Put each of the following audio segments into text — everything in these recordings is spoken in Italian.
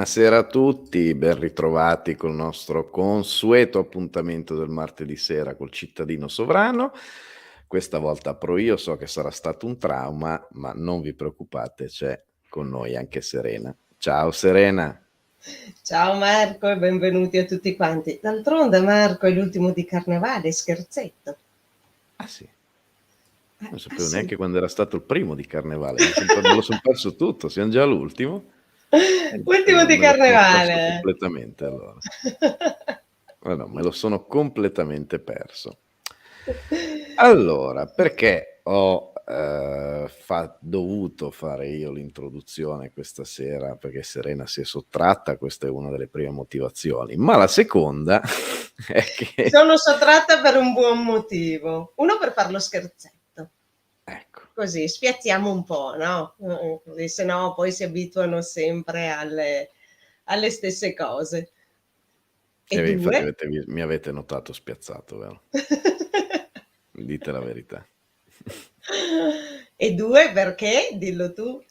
Buonasera a tutti, ben ritrovati col nostro consueto appuntamento del martedì sera col cittadino sovrano. Questa volta apro io, so che sarà stato un trauma, ma non vi preoccupate, c'è con noi anche Serena. Ciao Serena. Ciao Marco e benvenuti a tutti quanti. D'altronde Marco è l'ultimo di carnevale, scherzetto. Ah sì, non sapevo Sì. neanche quando era stato il primo di carnevale, me lo son perso tutto, siamo già all'ultimo? Ultimo di Me lo sono perso carnevale. completamente allora. No, me lo sono completamente perso. Allora, perché ho dovuto fare io l'introduzione questa sera, perché Serena si è sottratta, questa è una delle prime motivazioni, ma la seconda è che Sono sottratta per un buon motivo. Uno, per far lo scherzetto. ecco. Così spiazziamo un po', no? Così, se no poi si abituano sempre alle stesse cose. E Infatti due? mi avete notato spiazzato, vero? Dite la verità. E due perché? Dillo tu.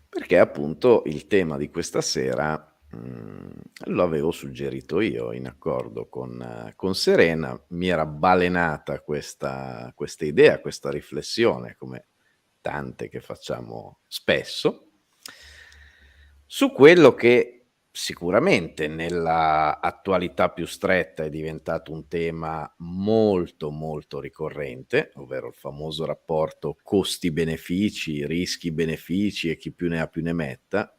Perché appunto il tema di questa sera lo avevo suggerito io in accordo con Serena, mi era balenata questa idea, questa riflessione, come tante che facciamo spesso, su quello che sicuramente nella attualità più stretta è diventato un tema molto, molto ricorrente, ovvero il famoso rapporto costi-benefici, rischi-benefici e chi più ne ha più ne metta,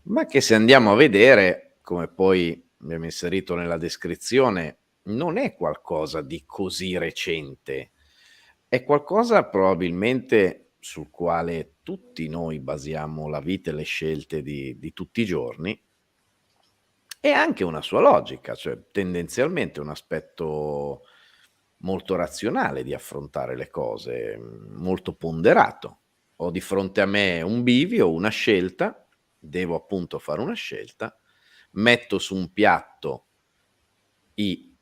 ma che se andiamo a vedere, come poi abbiamo inserito nella descrizione, non è qualcosa di così recente, è qualcosa probabilmente sul quale tutti noi basiamo la vita e le scelte di tutti i giorni e ha anche una sua logica, cioè tendenzialmente un aspetto molto razionale di affrontare le cose, molto ponderato. Ho di fronte a me un bivio, una scelta, devo appunto fare una scelta, metto su un piatto i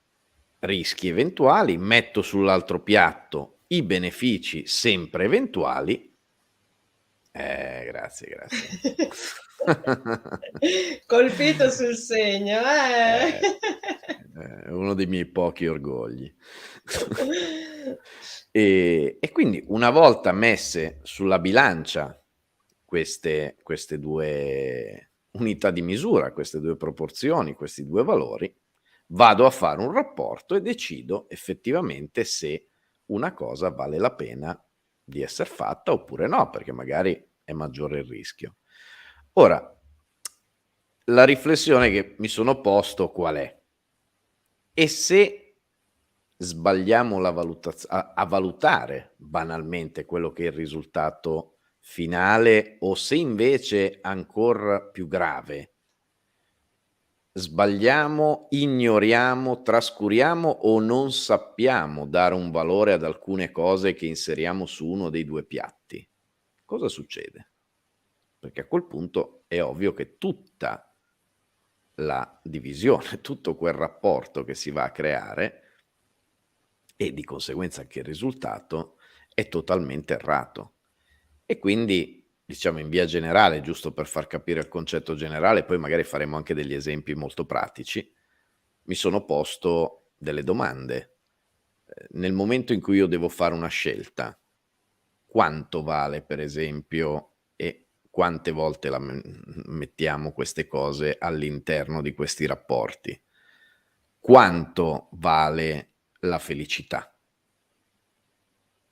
rischi eventuali, metto sull'altro piatto i benefici sempre eventuali. Grazie. Colpito sul segno, eh. È uno dei miei pochi orgogli. E quindi una volta messe sulla bilancia queste 2 unità di misura, queste 2 proporzioni, questi 2 valori, vado a fare un rapporto e decido effettivamente se una cosa vale la pena di esser fatta oppure no, perché magari è maggiore il rischio. Ora, la riflessione che mi sono posto qual è? E se sbagliamo la a valutare banalmente quello che è il risultato finale o se invece, ancor più grave, sbagliamo, ignoriamo, trascuriamo o non sappiamo dare un valore ad alcune cose che inseriamo su uno dei 2 piatti, cosa succede? Perché a quel punto è ovvio che tutta la divisione, tutto quel rapporto che si va a creare e di conseguenza anche il risultato è totalmente errato. E quindi, diciamo in via generale, giusto per far capire il concetto generale, poi magari faremo anche degli esempi molto pratici, mi sono posto delle domande. Nel momento in cui io devo fare una scelta, quanto vale per esempio e quante volte mettiamo queste cose all'interno di questi rapporti? Quanto vale la felicità?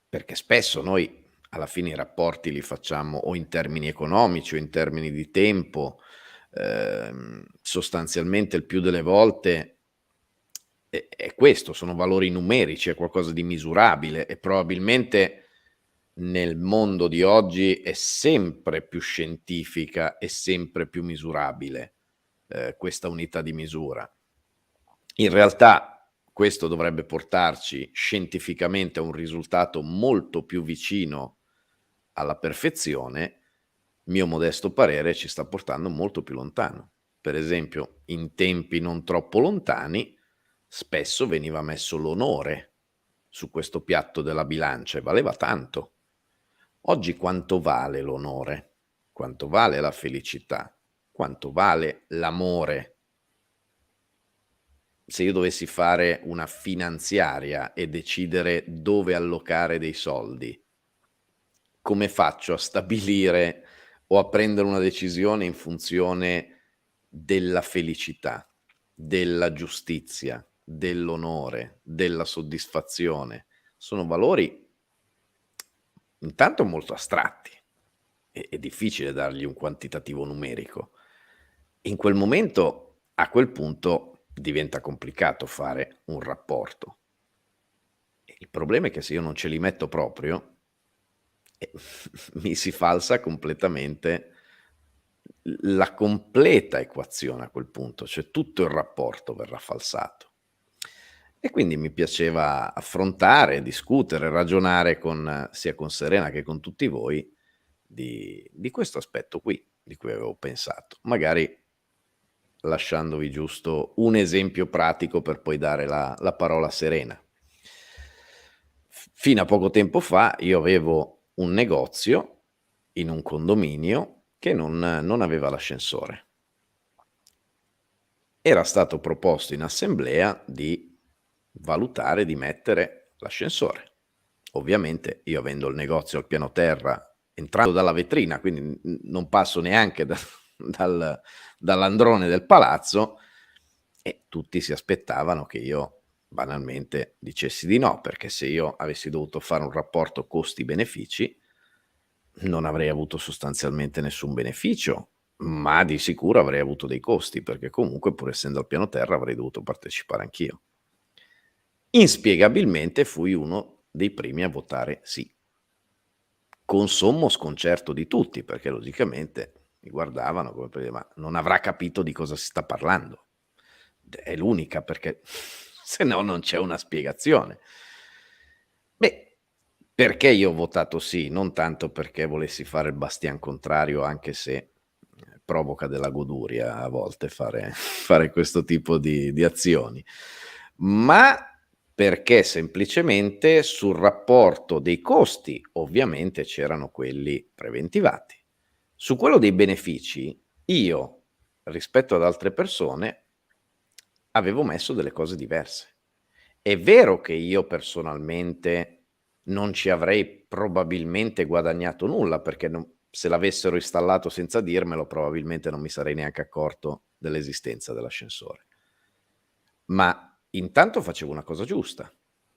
Perché spesso noi alla fine i rapporti li facciamo o in termini economici o in termini di tempo, sostanzialmente il più delle volte è questo, sono valori numerici, è qualcosa di misurabile e probabilmente nel mondo di oggi è sempre più scientifica e sempre più misurabile, questa unità di misura. In realtà questo dovrebbe portarci scientificamente a un risultato molto più vicino alla perfezione, mio modesto parere ci sta portando molto più lontano. Per esempio, in tempi non troppo lontani, spesso veniva messo l'onore su questo piatto della bilancia e valeva tanto. Oggi quanto vale l'onore? Quanto vale la felicità? quanto vale l'amore? Se io dovessi fare una finanziaria e decidere dove allocare dei soldi, come faccio a stabilire o a prendere una decisione in funzione della felicità, della giustizia, dell'onore, della soddisfazione? Sono valori intanto molto astratti, è difficile dargli un quantitativo numerico. In quel momento, a quel punto, diventa complicato fare un rapporto. Il problema è che se io non ce li metto proprio, eh, mi si falsa completamente la completa equazione a quel punto, cioè tutto il rapporto verrà falsato. E quindi mi piaceva affrontare, discutere, ragionare sia con Serena che con tutti voi di questo aspetto qui, di cui avevo pensato. Magari lasciandovi giusto un esempio pratico per poi dare la parola a Serena. Fino a poco tempo fa io avevo un negozio in un condominio che non aveva l'ascensore. Era stato proposto in assemblea di valutare di mettere l'ascensore. Ovviamente io avendo il negozio al piano terra, entrando dalla vetrina, quindi non passo neanche dall'androne del palazzo, e tutti si aspettavano che io banalmente dicessi di no, perché se io avessi dovuto fare un rapporto costi-benefici non avrei avuto sostanzialmente nessun beneficio, ma di sicuro avrei avuto dei costi, perché comunque pur essendo al piano terra avrei dovuto partecipare anch'io. Inspiegabilmente fui uno dei primi a votare sì, con sommo sconcerto di tutti, perché logicamente mi guardavano come per dire: "Ma non avrà capito di cosa si sta parlando". È l'unica, perché se no non c'è una spiegazione. Beh, perché io ho votato sì? Non tanto perché volessi fare il bastian contrario, anche se provoca della goduria a volte fare questo tipo di azioni, ma perché semplicemente sul rapporto dei costi ovviamente c'erano quelli preventivati. Su quello dei benefici io, rispetto ad altre persone, avevo messo delle cose diverse. È vero che io personalmente non ci avrei probabilmente guadagnato nulla, perché se l'avessero installato senza dirmelo, probabilmente non mi sarei neanche accorto dell'esistenza dell'ascensore. Ma intanto facevo una cosa giusta,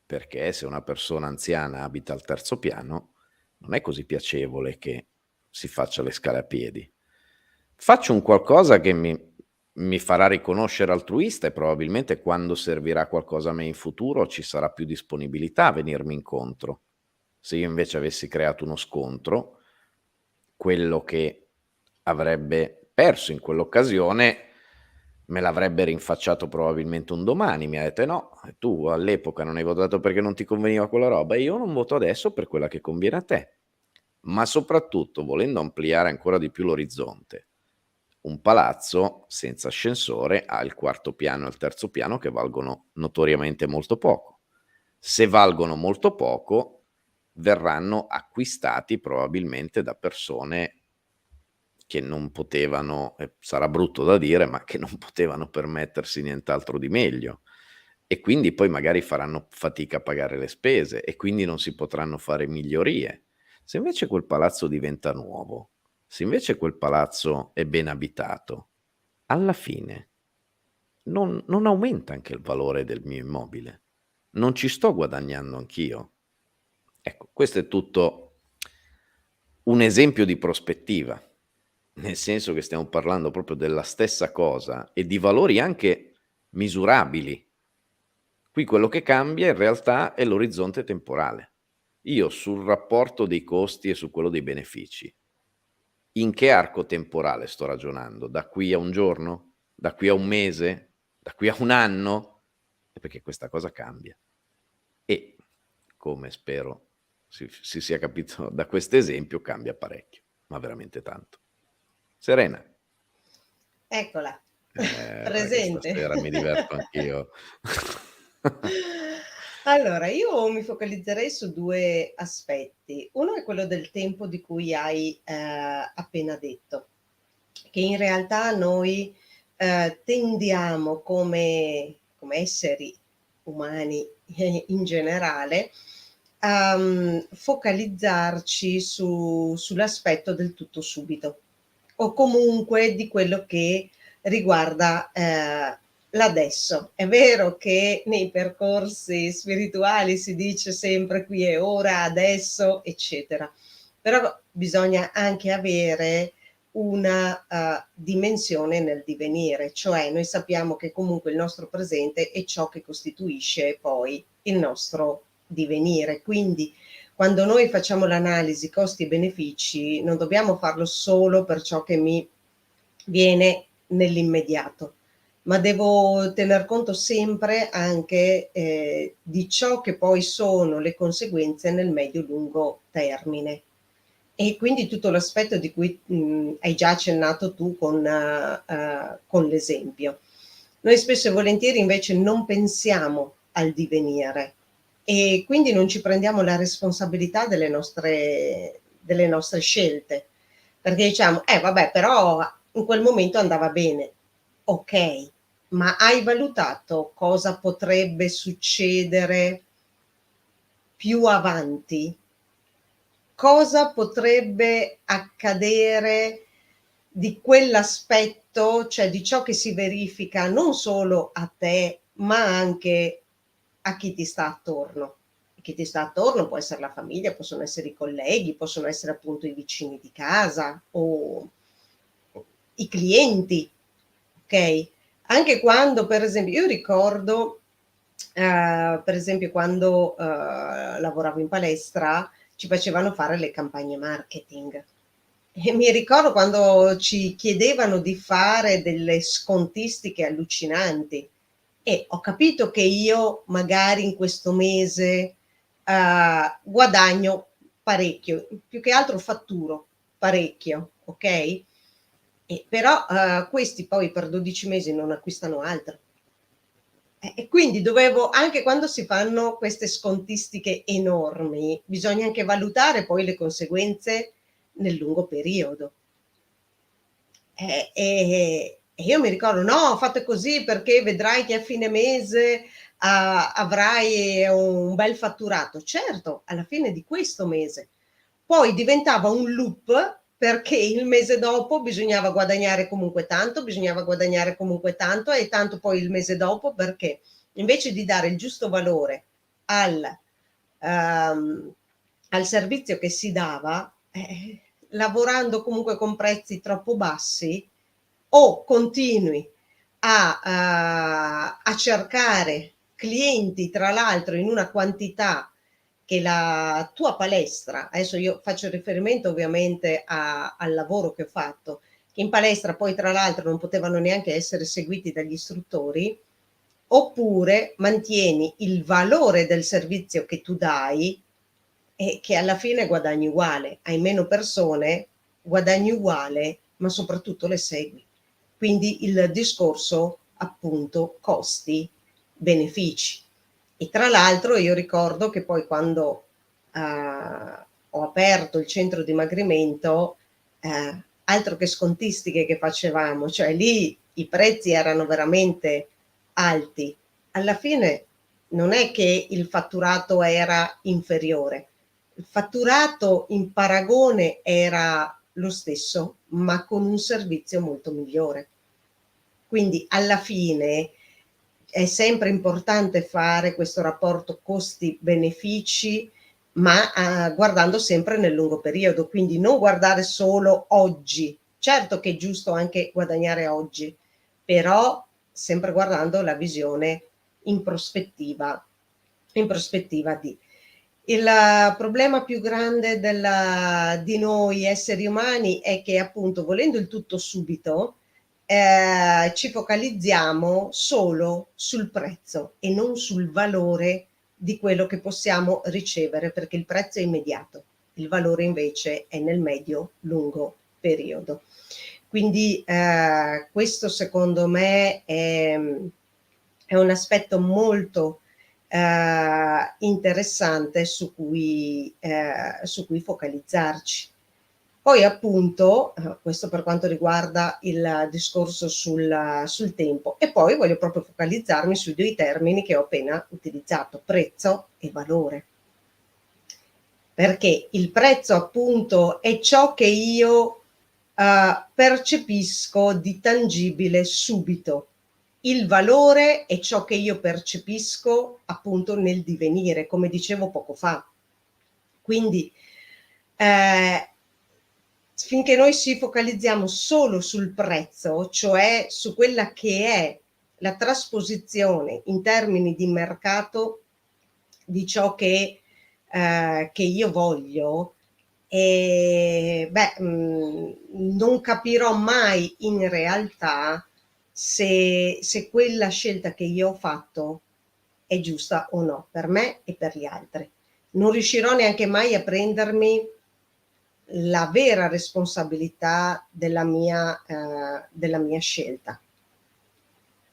perché se una persona anziana abita al terzo piano, non è così piacevole che si faccia le scale a piedi. Faccio un qualcosa che mi farà riconoscere altruista, e probabilmente quando servirà qualcosa a me in futuro ci sarà più disponibilità a venirmi incontro. Se io invece avessi creato uno scontro, quello che avrebbe perso in quell'occasione me l'avrebbe rinfacciato probabilmente un domani. Mi ha detto: no, tu all'epoca non hai votato perché non ti conveniva quella roba, e io non voto adesso per quella che conviene a te. Ma soprattutto, volendo ampliare ancora di più l'orizzonte, un palazzo senza ascensore ha il quarto piano e il terzo piano che valgono notoriamente molto poco. Se valgono molto poco, verranno acquistati probabilmente da persone che non potevano, sarà brutto da dire, ma che non potevano permettersi nient'altro di meglio, e quindi poi magari faranno fatica a pagare le spese e quindi non si potranno fare migliorie. Se invece quel palazzo diventa nuovo, se invece quel palazzo è ben abitato, alla fine non aumenta anche il valore del mio immobile? Non ci sto guadagnando anch'io? Ecco, questo è tutto un esempio di prospettiva, nel senso che stiamo parlando proprio della stessa cosa e di valori anche misurabili. Qui quello che cambia in realtà è l'orizzonte temporale. Io sul rapporto dei costi e su quello dei benefici, in che arco temporale sto ragionando? Da qui a un giorno? Da qui a un mese? Da qui a un anno? Perché questa cosa cambia. E, come spero si sia capito da questo esempio, cambia parecchio, ma veramente tanto. Serena. Eccola, Perché presente. stasera mi diverto anch'io. Allora, io mi focalizzerei su 2 aspetti. Uno è quello del tempo di cui hai, appena detto. che in realtà noi tendiamo come esseri umani in generale a focalizzarci sull'aspetto del tutto subito o comunque di quello che riguarda l'adesso. È vero che nei percorsi spirituali si dice sempre qui e ora, adesso, eccetera, però bisogna anche avere una dimensione nel divenire, cioè noi sappiamo che comunque il nostro presente è ciò che costituisce poi il nostro divenire. Quindi quando noi facciamo l'analisi costi e benefici non dobbiamo farlo solo per ciò che mi viene nell'immediato, ma devo tener conto sempre anche di ciò che poi sono le conseguenze nel medio-lungo termine. E quindi tutto l'aspetto di cui hai già accennato tu con l'esempio. Noi spesso e volentieri invece non pensiamo al divenire e quindi non ci prendiamo la responsabilità delle nostre scelte, perché diciamo, vabbè, però in quel momento andava bene. Ok, ma hai valutato cosa potrebbe succedere più avanti? Cosa potrebbe accadere di quell'aspetto, cioè di ciò che si verifica non solo a te, ma anche a chi ti sta attorno. Chi ti sta attorno può essere la famiglia, possono essere i colleghi, possono essere appunto i vicini di casa o i clienti, okay? Anche quando per esempio io ricordo, per esempio quando, lavoravo in palestra, ci facevano fare le campagne marketing e mi ricordo quando ci chiedevano di fare delle scontistiche allucinanti e ho capito che io magari in questo mese, guadagno parecchio, più che altro fatturo parecchio, okay? Però, questi poi per 12 mesi non acquistano altro. E quindi dovevo anche quando si fanno queste scontistiche enormi, bisogna anche valutare poi le conseguenze nel lungo periodo. E io mi ricordo: "No, fate così perché vedrai che a fine mese, avrai un bel fatturato." Certo, alla fine di questo mese. Poi diventava un loop perché il mese dopo bisognava guadagnare comunque tanto, bisognava guadagnare comunque tanto e tanto poi il mese dopo perché invece di dare il giusto valore al uhm, al servizio che si dava, lavorando comunque con prezzi troppo bassi, o continui a cercare clienti, tra l'altro in una quantità che la tua palestra adesso io faccio riferimento ovviamente al lavoro che ho fatto, che in palestra poi tra l'altro non potevano neanche essere seguiti dagli istruttori, oppure mantieni il valore del servizio che tu dai e che alla fine guadagni uguale. Hai meno persone, guadagni uguale, ma soprattutto le segui. Quindi il discorso appunto costi, benefici. E tra l'altro io ricordo che poi quando, ho aperto il centro dimagrimento, altro che scontistiche che facevamo, cioè lì i prezzi erano veramente alti. Alla fine non è che il fatturato era inferiore, il fatturato in paragone era lo stesso, ma con un servizio molto migliore. Quindi alla fine è sempre importante fare questo rapporto costi-benefici, ma guardando sempre nel lungo periodo, quindi non guardare solo oggi. Certo che è giusto anche guadagnare oggi, però sempre guardando la visione in prospettiva di. Il problema più grande di noi esseri umani è che appunto volendo il tutto subito, ci focalizziamo solo sul prezzo e non sul valore di quello che possiamo ricevere, perché il prezzo è immediato, il valore invece è nel medio-lungo periodo. Quindi, questo secondo me è un aspetto molto, interessante su cui focalizzarci. Poi appunto, questo per quanto riguarda il discorso sul tempo, e poi voglio proprio focalizzarmi sui 2 termini che ho appena utilizzato: prezzo e valore. Perché il prezzo appunto è ciò che io, percepisco di tangibile subito. Il valore è ciò che io percepisco appunto nel divenire, come dicevo poco fa. Quindi, ehm, finché noi ci focalizziamo solo sul prezzo, cioè su quella che è la trasposizione in termini di mercato di ciò che io voglio, non capirò mai in realtà se quella scelta che io ho fatto è giusta o no, per me e per gli altri. Non riuscirò neanche mai a prendermi la vera responsabilità della mia scelta.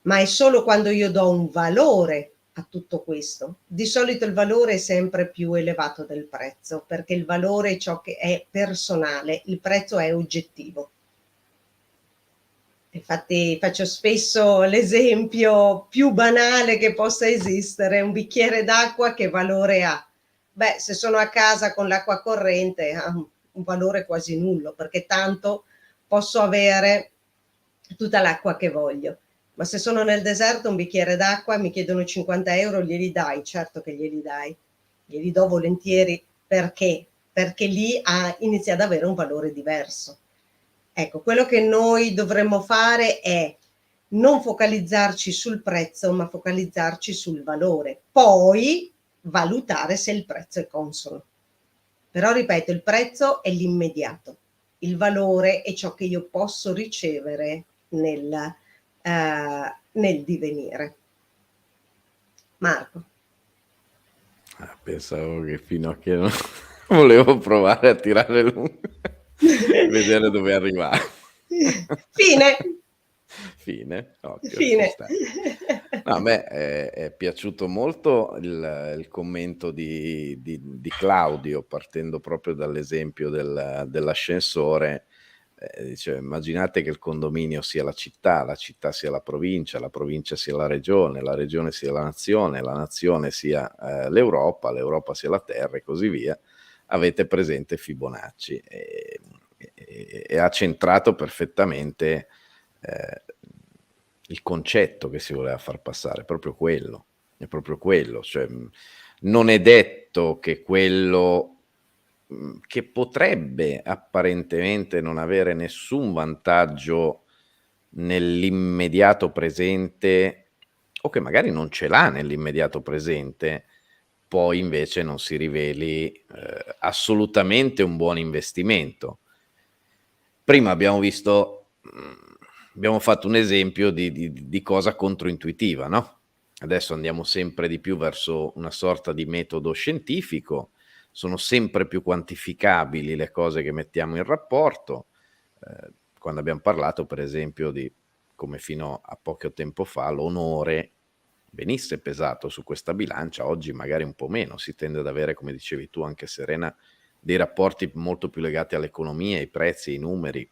Ma è solo quando io do un valore a tutto questo. Di solito il valore è sempre più elevato del prezzo, perché il valore è ciò che è personale, il prezzo è oggettivo. Infatti faccio spesso l'esempio più banale che possa esistere: un bicchiere d'acqua che valore ha? Beh, se sono a casa con l'acqua corrente ha un valore quasi nullo, perché tanto posso avere tutta l'acqua che voglio. Ma se sono nel deserto un bicchiere d'acqua mi chiedono 50 € glieli dai? Certo che glieli dai. Glieli do volentieri perché? Perché lì inizia ad avere un valore diverso. Ecco, quello che noi dovremmo fare è non focalizzarci sul prezzo, ma focalizzarci sul valore. Poi valutare se il prezzo è consono. Però ripeto, il prezzo è l'immediato, il valore è ciò che io posso ricevere nel divenire. Marco. Pensavo che fino a che non volevo provare a tirare lungo, vedere dove arrivare. Fine. Fine? Occhio, ci Fine. sta. No, a me è piaciuto molto il commento di Claudio, partendo proprio dall'esempio dell'ascensore. Dice: immaginate che il condominio sia la città sia la provincia sia la regione sia la nazione sia l'Europa sia la terra e così via. Avete presente Fibonacci e ha centrato perfettamente il concetto che si voleva far passare, è proprio quello, cioè non è detto che quello che potrebbe apparentemente non avere nessun vantaggio nell'immediato presente, o che magari non ce l'ha nell'immediato presente, poi invece non si riveli assolutamente un buon investimento. Prima abbiamo visto, abbiamo fatto un esempio di cosa controintuitiva, no? Adesso andiamo sempre di più verso una sorta di metodo scientifico, sono sempre più quantificabili le cose che mettiamo in rapporto. Quando abbiamo parlato, per esempio, di come fino a poco tempo fa l'onore venisse pesato su questa bilancia, oggi magari un po' meno, si tende ad avere, come dicevi tu anche Serena, dei rapporti molto più legati all'economia, ai prezzi, ai numeri.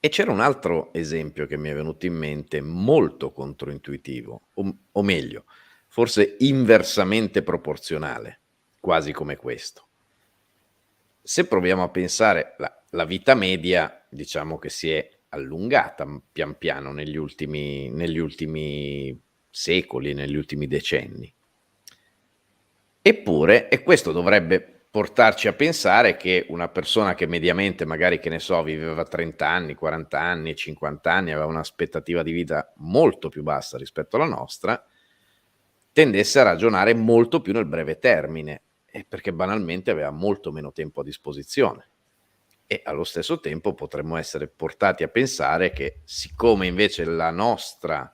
E c'era un altro esempio che mi è venuto in mente molto controintuitivo, o meglio, forse inversamente proporzionale, quasi come questo. Se proviamo a pensare, la vita media diciamo che si è allungata pian piano negli ultimi secoli, negli ultimi decenni. Eppure, e questo dovrebbe portarci a pensare che una persona che mediamente magari, che ne so, viveva 30 anni, 40 anni, 50 anni, aveva un'aspettativa di vita molto più bassa rispetto alla nostra, tendesse a ragionare molto più nel breve termine, perché banalmente aveva molto meno tempo a disposizione. E allo stesso tempo potremmo essere portati a pensare che, siccome invece la nostra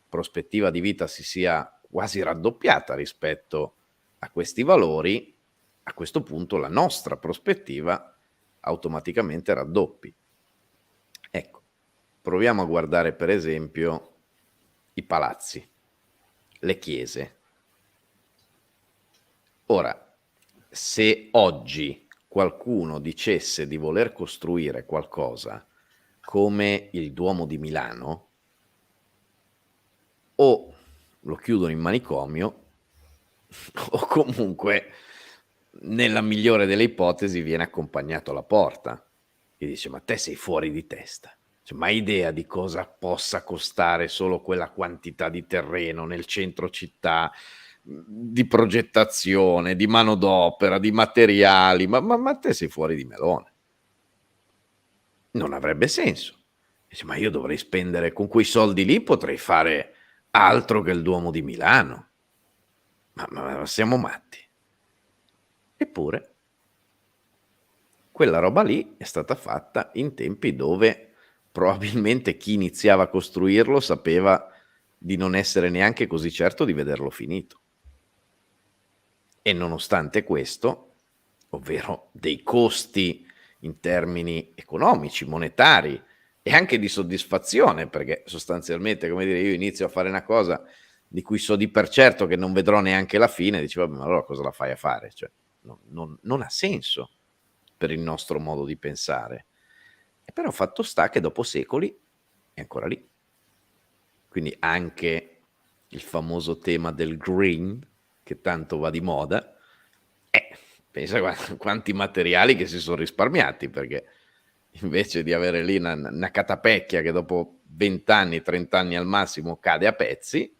prospettiva di vita si sia quasi raddoppiata rispetto a questi valori, a questo punto la nostra prospettiva automaticamente raddoppi. Ecco, proviamo a guardare per esempio i palazzi, le chiese. Ora, se oggi qualcuno dicesse di voler costruire qualcosa come il Duomo di Milano, o lo chiudono in manicomio o comunque, nella migliore delle ipotesi, viene accompagnato alla porta e dice: ma te sei fuori di testa, cioè, ma hai idea di cosa possa costare solo quella quantità di terreno nel centro città, di progettazione, di manodopera, di materiali, ma te sei fuori di melone. Non avrebbe senso. Dice: ma io dovrei spendere, con quei soldi lì potrei fare altro che il Duomo di Milano. Ma siamo matti. Eppure quella roba lì è stata fatta in tempi dove probabilmente chi iniziava a costruirlo sapeva di non essere neanche così certo di vederlo finito. E nonostante questo, ovvero dei costi in termini economici, monetari e anche di soddisfazione, perché sostanzialmente, come dire, io inizio a fare una cosa di cui so di per certo che non vedrò neanche la fine, dici: vabbè, ma allora cosa la fai a fare? Cioè, non ha senso per il nostro modo di pensare. E però fatto sta che dopo secoli è ancora lì. Quindi anche il famoso tema del green, che tanto va di moda, pensa quanti materiali che si sono risparmiati, perché invece di avere lì una catapecchia che dopo 20 anni, 30 anni al massimo cade a pezzi,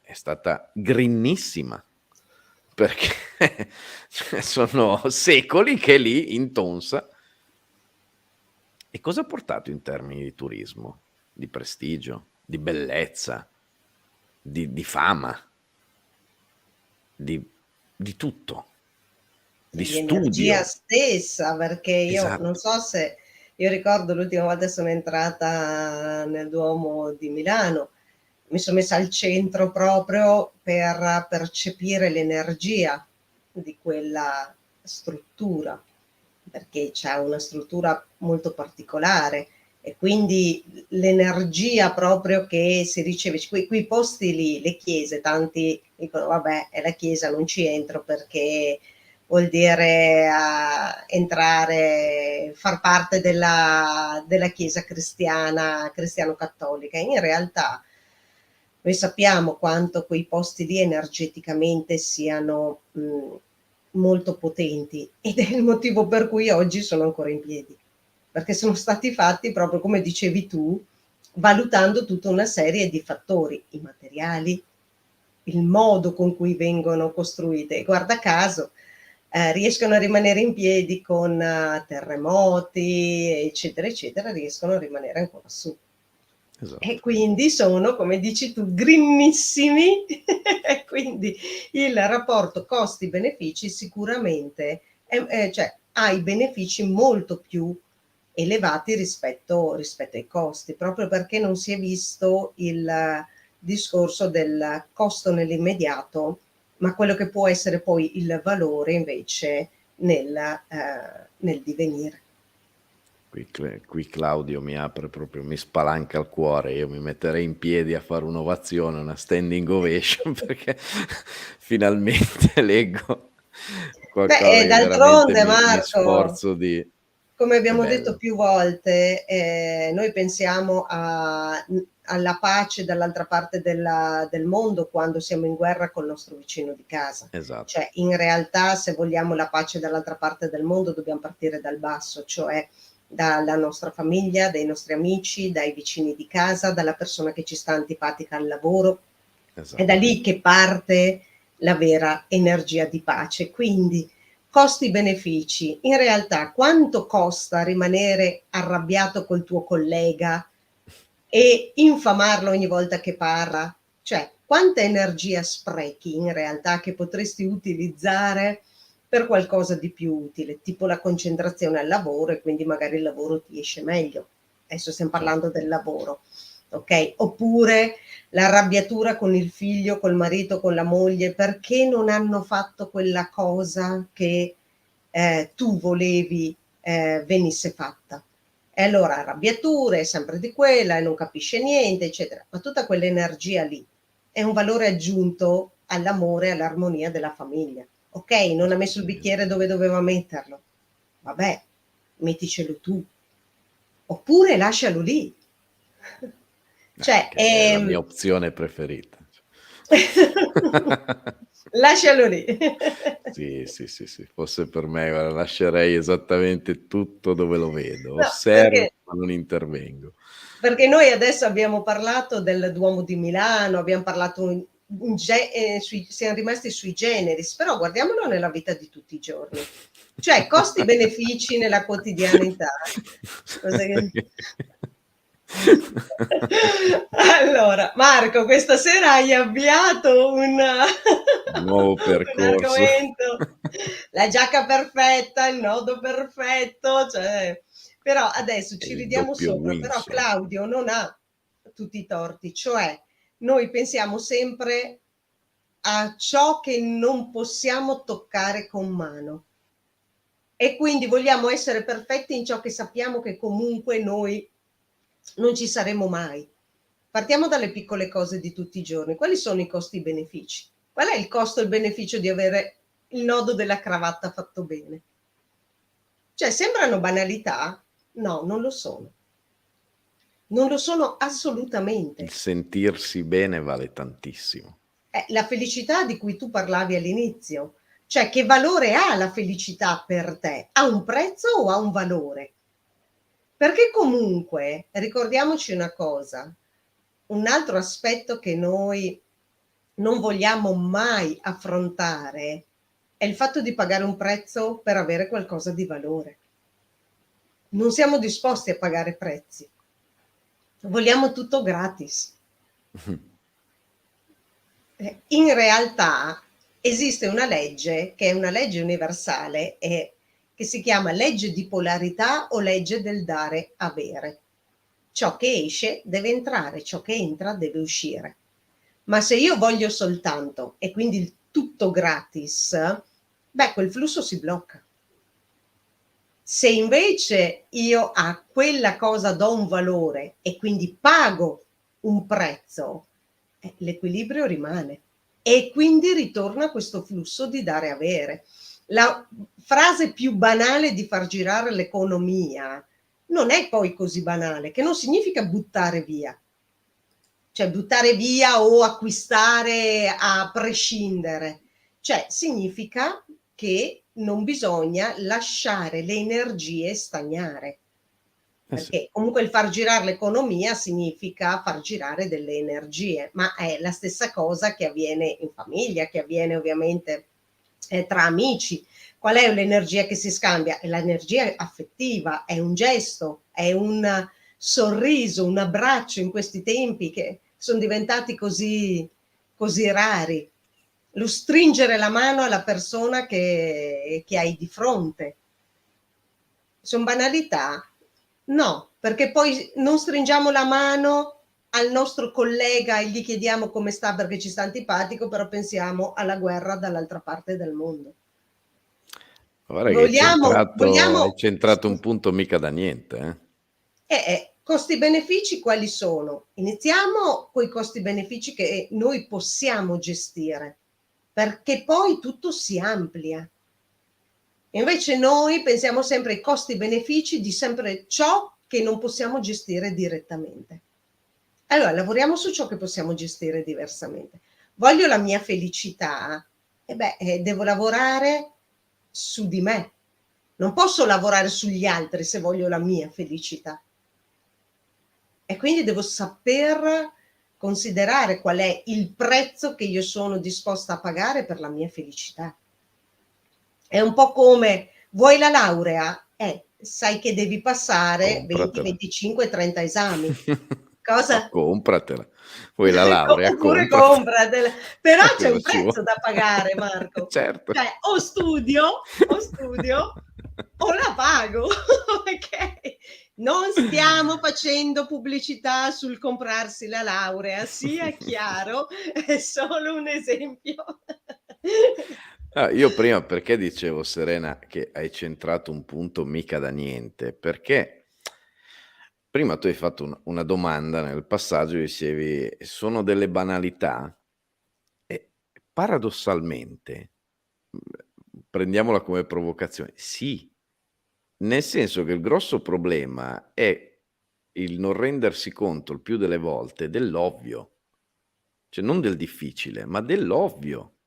è stata greenissima, perché sono secoli che è lì intonsa. E cosa ha portato in termini di turismo, di prestigio, di bellezza, di fama, di tutto, di Di energia studio? stessa, perché io non Esatto. so se io ricordo l'ultima volta sono entrata nel Duomo di Milano, mi son messa al centro proprio per percepire l'energia di quella struttura, perché c'ha una struttura molto particolare e quindi l'energia proprio che si riceve, quei posti lì, le chiese, tanti dicono: "Vabbè, è la chiesa, non ci entro perché vuol dire entrare, far parte della chiesa cristiana, cristiano-cattolica". In realtà noi sappiamo quanto quei posti lì energeticamente siano, molto potenti ed è il motivo per cui oggi sono ancora in piedi, perché sono stati fatti proprio come dicevi tu, valutando tutta una serie di fattori, i materiali, il modo con cui vengono costruite e guarda caso, riescono a rimanere in piedi con terremoti, eccetera, eccetera, riescono a rimanere ancora su. E Esatto. quindi sono, come dici tu, greenissimi e quindi il rapporto costi-benefici sicuramente cioè ha i benefici molto più elevati rispetto ai costi, proprio perché non si è visto il discorso del costo nell'immediato, ma quello che può essere poi il valore invece nel divenire. Qui Claudio mi apre proprio, mi spalanca il cuore, io mi metterei in piedi a fare un'ovazione, una standing ovation perché finalmente leggo Beh, qualcosa e che veramente d'altronde mi Marco, sforzo di... come È abbiamo detto bello, più volte, noi pensiamo alla pace dall'altra parte del mondo quando siamo in guerra col nostro vicino di casa. esatto, Cioè, in realtà, se vogliamo la pace dall'altra parte del mondo, dobbiamo partire dal basso, cioè dalla nostra famiglia, dai nostri amici, dai vicini di casa, dalla persona che ci sta antipatica al lavoro. È da esatto. lì che parte la vera energia di pace. Quindi costi-benefici. In realtà quanto costa rimanere arrabbiato col tuo collega e infamarlo ogni volta che parla? Cioè, quanta energia sprechi in realtà che potresti utilizzare per qualcosa di più utile, tipo la concentrazione al lavoro e quindi magari il lavoro ti esce meglio. Adesso stiam Certo. parlando del lavoro, okay? Oppure l'arrabbiatura con il figlio, col marito, con la moglie, perché non hanno fatto quella cosa che, tu volevi, venisse fatta. E allora arrabbiature, sempre di quella e non capisce niente, eccetera. Ma tutta quell'energia lì è un valore aggiunto all'amore e all'armonia della famiglia. Okay, non ha messo il Assolutamente. bicchiere dove doveva metterlo. Vabbè, metticelo tu, oppure lascialo lì. Cioè, Che è la mia opzione preferita. lascialo lì. Sì, sì, sì, sì, fosse per me guarda lascerei esattamente tutto dove lo vedo. No, Osservo perché ma non intervengo. noi adesso abbiamo parlato del Duomo di Milano, abbiam parlato siam rimasti sui generis, però guardiamolo nella vita di tutti i giorni. Cioè, costi benefici nella quotidianità. Cosa che allora, Marco, questa sera hai avviato un Nuovo un percorso. argomento, la giacca perfetta, il nodo perfetto, cioè però adesso E ci il ridiamo doppio sopra, però Windsor. Claudio non ha tutti i torti, cioè noi pensiamo sempre a ciò che non possiamo toccare con mano e quindi vogliamo essere perfetti in ciò che sappiamo che comunque noi non ci saremo mai. Partiamo dalle piccole cose di tutti i giorni. Quali sono i costi e i benefici? Qual è il costo e il beneficio di avere il nodo della cravatta fatto bene? Cioè, sembrano banalità? No, non lo sono. Non lo sono Il assolutamente. sentirsi bene vale tantissimo. È la felicità di cui tu parlavi all'inizio. Cioè, che valore ha la felicità per te? Ha un prezzo o ha un valore? Perché comunque, ricordiamoci una cosa, un altro aspetto che noi non vogliamo mai affrontare è il fatto di pagare un prezzo per avere qualcosa di valore. Non siamo disposti a pagare prezzi. Vogliamo tutto gratis. In realtà esiste una legge che è una legge universale e che si chiama legge di polarità o legge del dare-avere. Ciò che esce deve entrare, ciò che entra deve uscire. Ma se io voglio soltanto e quindi il tutto gratis, beh, quel flusso si blocca. Se invece io a quella cosa do un valore e quindi pago un prezzo, l'equilibrio rimane e quindi ritorna questo flusso di dare e avere. La frase più banale di far girare l'economia non è poi così banale, che non significa buttare via, cioè buttare via o acquistare a prescindere, cioè significa che non bisogna lasciare le energie stagnare, Eh sì. perché comunque il far girare l'economia significa far girare delle energie, ma è la stessa cosa che avviene in famiglia, che avviene ovviamente tra amici. Qual è l'energia che si scambia? È l'energia affettiva, è un gesto, è un sorriso, un abbraccio in questi tempi che son diventati così rari. Lo stringere la mano alla persona che hai di fronte. Son banalità? No, perché poi non stringiamo la mano al nostro collega e gli chiediamo come sta perché ci sta antipatico, però pensiamo alla guerra dall'altra parte del mondo. Guarda che hai Vogliamo centrato un scusa, punto mica da niente, costi benefici quali sono? Iniziamo coi costi benefici che noi possiamo gestire, perché poi tutto si amplia. Invece noi pensiamo sempre ai costi benefici di sempre ciò che non possiamo gestire direttamente. Allora lavoriamo su ciò che possiamo gestire diversamente. Voglio la mia felicità? Devo lavorare su di me. Non posso lavorare sugli altri se voglio la mia felicità. E quindi devo saper considerare qual è il prezzo che io sono disposta a pagare per la mia felicità. È un po' come: vuoi la laurea? Sai che devi passare 20, compratela. 25, 30 esami. No, Cosa? compratela. Vuoi la laurea? Oppure Compratela. compratela. Però c'è Cosa un ci vuole? prezzo da pagare, Marco. Certo. Cioè o studio o la pago, okay? Non stiamo facendo pubblicità sul comprarsi la laurea, sia chiaro, è solo un esempio. Ah, io prima perché dicevo, Serena, che hai centrato un punto mica da niente, perché prima tu hai fatto una domanda nel passaggio, dicevi: "Sono delle banalità?" E paradossalmente, prendiamola come provocazione. Sì, nel senso che il grosso problema è il non rendersi conto il più delle volte dell'ovvio, cioè non del difficile, ma dell'ovvio,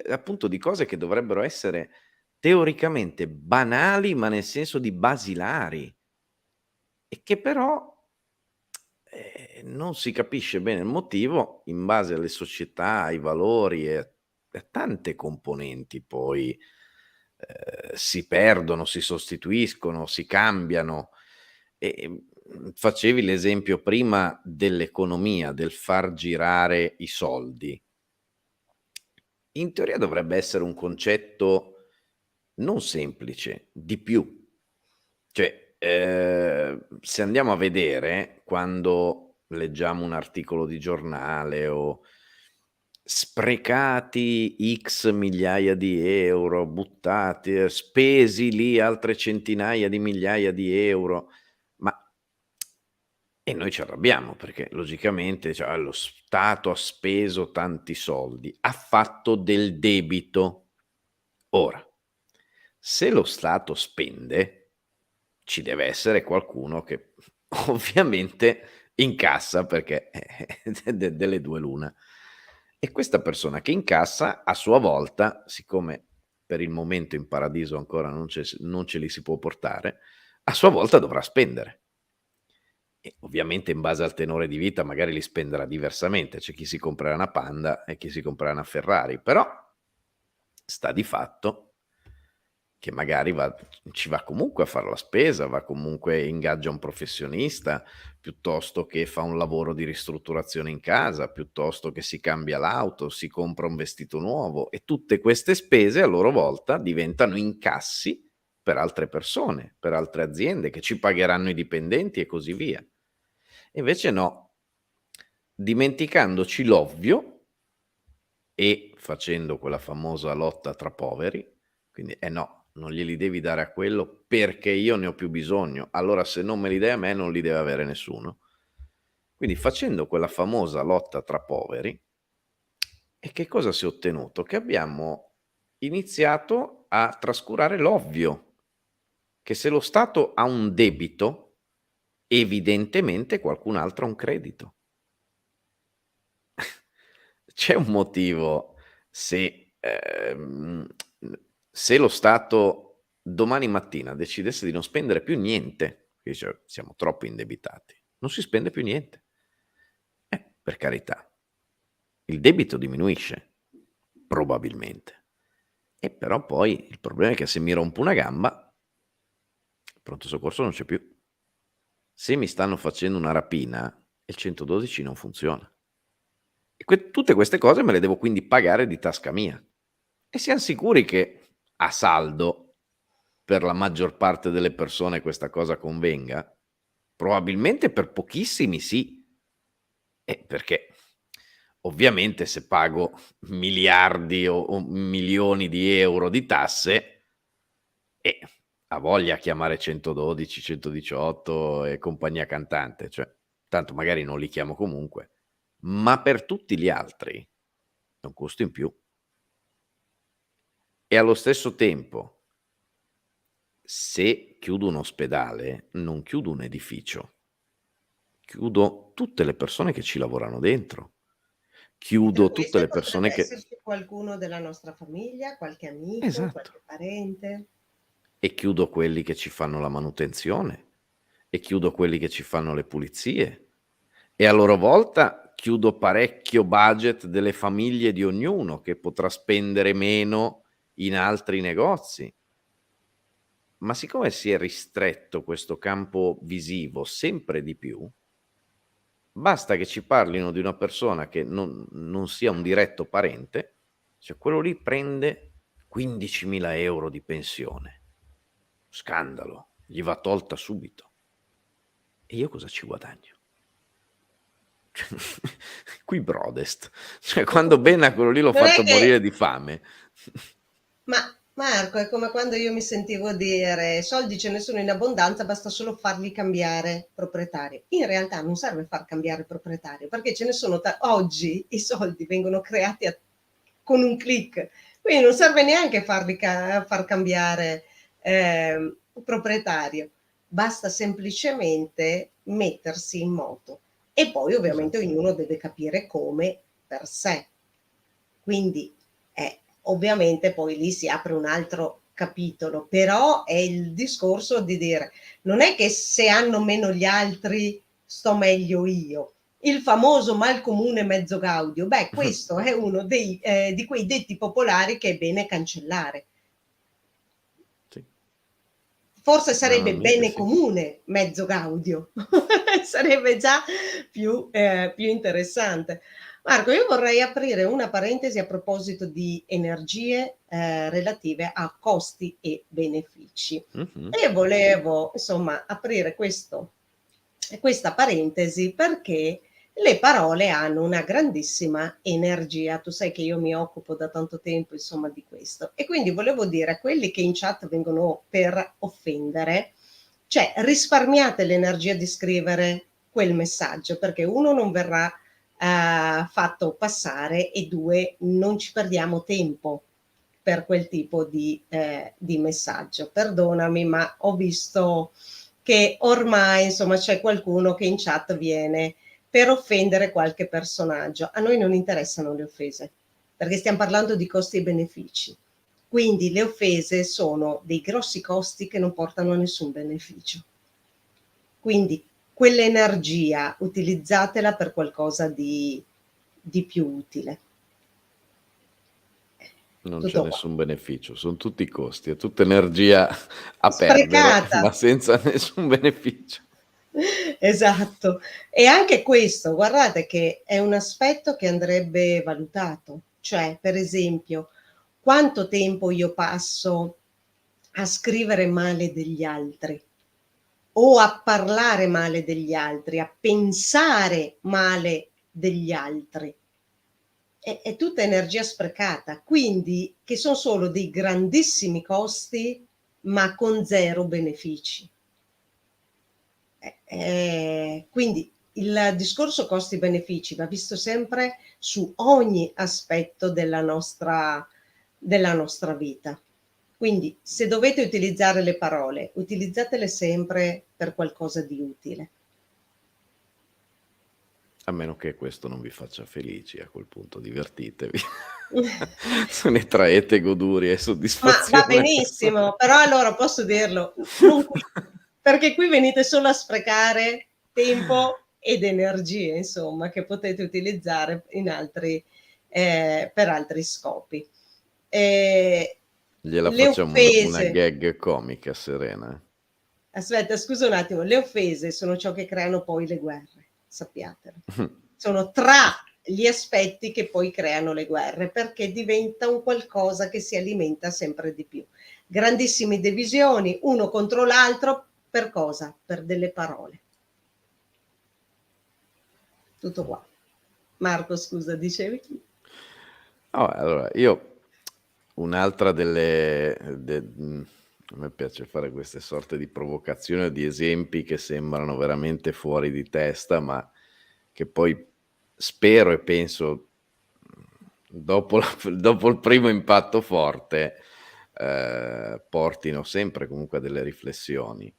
appunto di cose che dovrebbero essere teoricamente banali, ma nel senso di basilari e che però non si capisce bene il motivo in base alle società, ai valori e a tante componenti poi, si perdono, si sostituiscono, si cambiano. Facevi l'esempio prima dell'economia, del far girare i soldi. In teoria dovrebbe essere un concetto non semplice, di più. Cioè, se andiamo a vedere quando leggiamo un articolo di giornale o sprecati X migliaia di euro, buttati, spesi lì altre centinaia di migliaia di euro, ma e noi ci arrabbiamo perché logicamente, cioè, lo Stato ha speso tanti soldi, ha fatto del debito. Ora, se lo Stato spende, ci deve essere qualcuno che ovviamente incassa perché delle 2 l'una. E questa persona che incassa a sua volta, siccome per il momento in paradiso ancora non ce li si può portare, a sua volta dovrà spendere. E ovviamente in base al tenore di vita magari li spenderà diversamente, c'è chi si comprerà una Panda e chi si comprerà una Ferrari, però sta di fatto che magari ci va comunque a fare la spesa, va comunque ingaggia un professionista, piuttosto che fa un lavoro di ristrutturazione in casa, piuttosto che si cambia l'auto, si compra un vestito nuovo e tutte queste spese a loro volta diventano incassi per altre persone, per altre aziende che ci pagheranno i dipendenti e così via. Invece no, dimenticandoci l'ovvio e facendo quella famosa lotta tra poveri, quindi no, non glieli devi dare a quello perché io ne ho più bisogno, allora se non me li dai a me non li deve avere nessuno. Quindi facendo quella famosa lotta tra poveri, e che cosa si è ottenuto? Che abbiamo iniziato a trascurare l'ovvio, che se lo Stato ha un debito, evidentemente qualcun altro ha un credito. C'è un motivo se lo Stato domani mattina decidesse di non spendere più niente, dice siamo troppo indebitati, non si spende più niente. Per carità, il debito diminuisce, probabilmente. E però poi il problema è che se mi rompo una gamba, il pronto soccorso non c'è più. Se mi stanno facendo una rapina, il 112 non funziona. E tutte queste cose me le devo quindi pagare di tasca mia. E siam sicuri che a saldo, per la maggior parte delle persone questa cosa convenga? Probabilmente per pochissimi sì. Perché ovviamente se pago miliardi o milioni di euro di tasse, ha voglia a chiamare 112, 118 e compagnia cantante, cioè tanto magari non li chiamo comunque, ma per tutti gli altri è un costo in più. E allo stesso tempo, se chiudo un ospedale, non chiudo un edificio, chiudo tutte le persone che ci lavorano dentro, Tra chiudo tutte queste le potrebbe persone che esserci qualcuno della nostra famiglia, qualche amico, esatto, qualche parente. e chiudo quelli che ci fanno la manutenzione, e chiudo quelli che ci fanno le pulizie, e a loro volta chiudo parecchio budget delle famiglie di ognuno che potrà spendere meno in altri negozi. Ma siccome si è ristretto questo campo visivo sempre di più, basta che ci parlino di una persona che non sia un diretto parente, cioè quello lì prende 15.000 euro di pensione. Scandalo, gli va tolta subito. E io cosa ci guadagno? Qui Brodest. Cioè quando Benna quello lì l'ho Non è fatto che morire di fame. ma Marco, è come quando io mi sentivo dire: "Soldi ce ne sono in abbondanza, basta solo farli cambiare proprietario". In realtà non serve far cambiare proprietario, perché ce ne sono oggi i soldi vengono creati con un click, Quindi non serve neanche far cambiare, proprietario, basta semplicemente mettersi in moto e poi ovviamente Esatto. ognuno deve capire come per sé. Quindi, ovviamente poi lì si apre un altro capitolo, però è il discorso di dire: non è che se hanno meno gli altri sto meglio io. Il famoso mal comune mezzo gaudio, beh questo è uno dei di quei detti popolari che è bene cancellare. Sì, Forse sarebbe banalmente bene sì. comune mezzo gaudio, sarebbe già più interessante. Marco, io vorrei aprire una parentesi a proposito di energie, relative a costi e benefici. Mh-mh. E volevo insomma aprire questa parentesi perché le parole hanno una grandissima energia. Tu sai che io mi occupo da tanto tempo, insomma, di questo. E quindi volevo dire a quelli che in chat vengono per offendere, cioè risparmiate l'energia di scrivere quel messaggio, perché 1 non verrà, fatto passare e 2 non ci perdiamo tempo per quel tipo di messaggio. Perdonami, ma ho visto che ormai, insomma, c'è qualcuno che in chat viene per offendere qualche personaggio. A noi non interessano le offese, perché stiam parlando di costi e benefici. Quindi le offese sono dei grossi costi che non portano a nessun beneficio. Quindi quell'energia utilizzatela per qualcosa di più utile. Non c'è Tutto qua. nessun beneficio, son tutti costi, è tutta energia a perdere, Sprecata. ma senza nessun beneficio. Esatto. E anche questo, guardate che è un aspetto che andrebbe valutato. Cioè, per esempio, quanto tempo io passo a scrivere male degli altri o a parlare male degli altri, a pensare male degli altri. È tutta energia sprecata, quindi che son solo dei grandissimi costi, ma con 0 benefici. Quindi il discorso costi-benefici va visto sempre su ogni aspetto della nostra vita. Quindi se dovete utilizzare le parole, utilizzatele sempre per qualcosa di utile. A meno che questo non vi faccia felici, a quel punto divertitevi. Se ne traete goduria e Ma va soddisfazione personale. benissimo, però allora posso dirlo, non qui, perché qui venite solo a sprecare tempo ed energie, insomma, che potete utilizzare in altri per altri scopi. Ehm, Gliela le facciamo una offese gag comica, Serena. aspetta scusa un attimo, le offese sono ciò che creano poi le guerre, sappiatelo. Sono tra gli aspetti che poi creano le guerre, perché diventa un qualcosa che si alimenta sempre di più. Grandissime divisioni, uno contro l'altro, per cosa? Per delle parole. Tutto qua. Marco scusa, dicevi? No, allora io un'altra delle a me piace fare queste sorte di provocazioni o di esempi che sembrano veramente fuori di testa, ma che poi spero e penso, dopo la dopo il primo impatto forte, portino sempre comunque a delle riflessioni.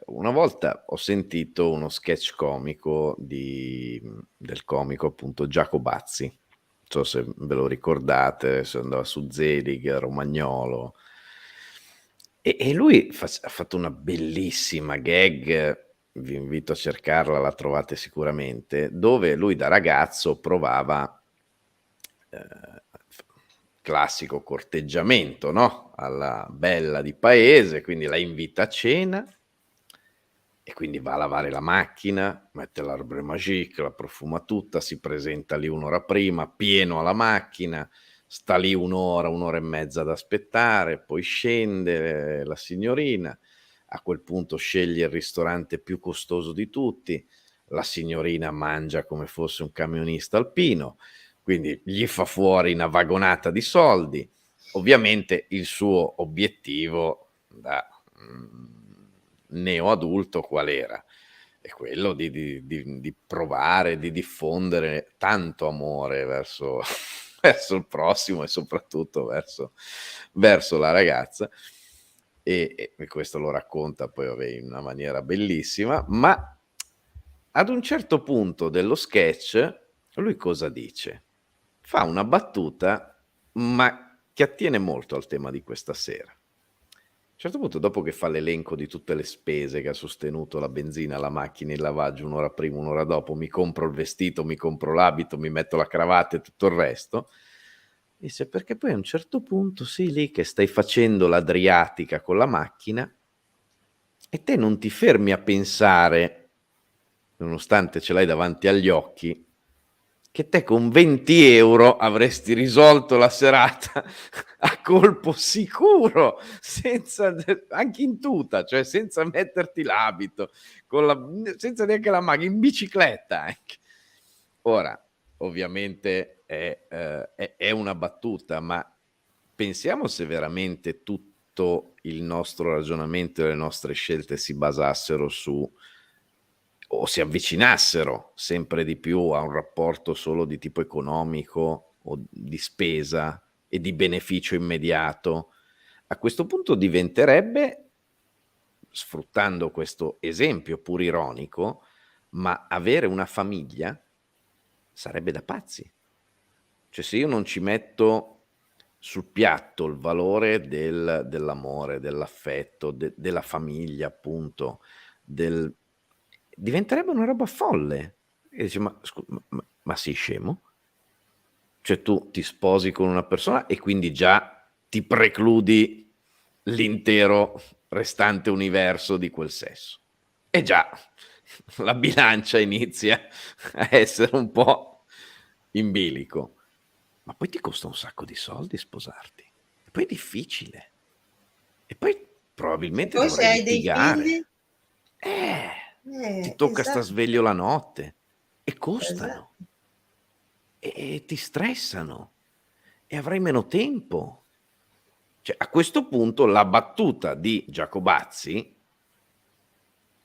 Una volta ho sentito uno sketch comico del comico appunto Giacobazzi. Non so se ve lo ricordate, se andava su Zelig, Romagnolo. E lui ha fatto una bellissima gag, vi invito a cercarla, la trovate sicuramente, dove lui da ragazzo provava, f classico corteggiamento, no, alla bella di paese, quindi la invita a cena e quindi va a lavare la macchina, mette l'Arbre Magique, la profuma tutta, si presenta lì 1 ora prima, pieno alla macchina, sta lì 1 ora, 1 ora e mezza ad aspettare, poi scende la signorina, a quel punto sceglie il ristorante più costoso di tutti, la signorina mangia come fosse un camionista alpino, quindi gli fa fuori una vagonata di soldi. Ovviamente il suo obiettivo da, neoadulto qual era? È quello di provare, di diffondere tanto amore verso verso il prossimo e soprattutto verso la ragazza. E questo lo racconta poi vabbè, in una maniera bellissima, ma ad un certo punto dello sketch lui cosa dice? Fa una battuta, ma che attiene molto al tema di questa sera. A un certo punto, dopo che fa l'elenco di tutte le spese che ha sostenuto, la benzina, la macchina, il lavaggio, 1 ora prima, 1 ora dopo, mi compro il vestito, mi compro l'abito, mi metto la cravatta e tutto il resto, dice: "Perché poi a un certo punto sei lì che stai facendo l'Adriatica con la macchina e te non ti fermi a pensare, nonostante ce l'hai davanti agli occhi, che te con 20 € avresti risolto la serata a colpo sicuro, senza anche in tuta, cioè senza metterti l'abito, senza neanche la macchina, in bicicletta anche. Ora, ovviamente è una battuta, ma pensiamo se veramente tutto il nostro ragionamento e le nostre scelte si basassero su o si avvicinassero sempre di più a un rapporto solo di tipo economico o di spesa e di beneficio immediato. A questo punto diventerebbe, sfruttando questo esempio pur ironico, ma avere una famiglia sarebbe da pazzi. Cioè se io non ci metto sul piatto il valore dell'amore, dell'affetto, della famiglia appunto, diventerebbe una roba folle. E dici: "Ma sei scemo? Cioè tu ti sposi con una persona e quindi già ti precludi l'intero restante universo di quel sesso. E già la bilancia inizia a essere un po' in bilico. Ma poi ti costa un sacco di soldi sposarti. E poi è difficile. E poi E probabilmente poi se dovrai hai dei figli? litigare. Eh, ti tocca sta Esatto, sveglio la notte. E costano. esatto. E ti stressano. E avrai meno tempo. Cioè, a questo punto la battuta di Giacobazzi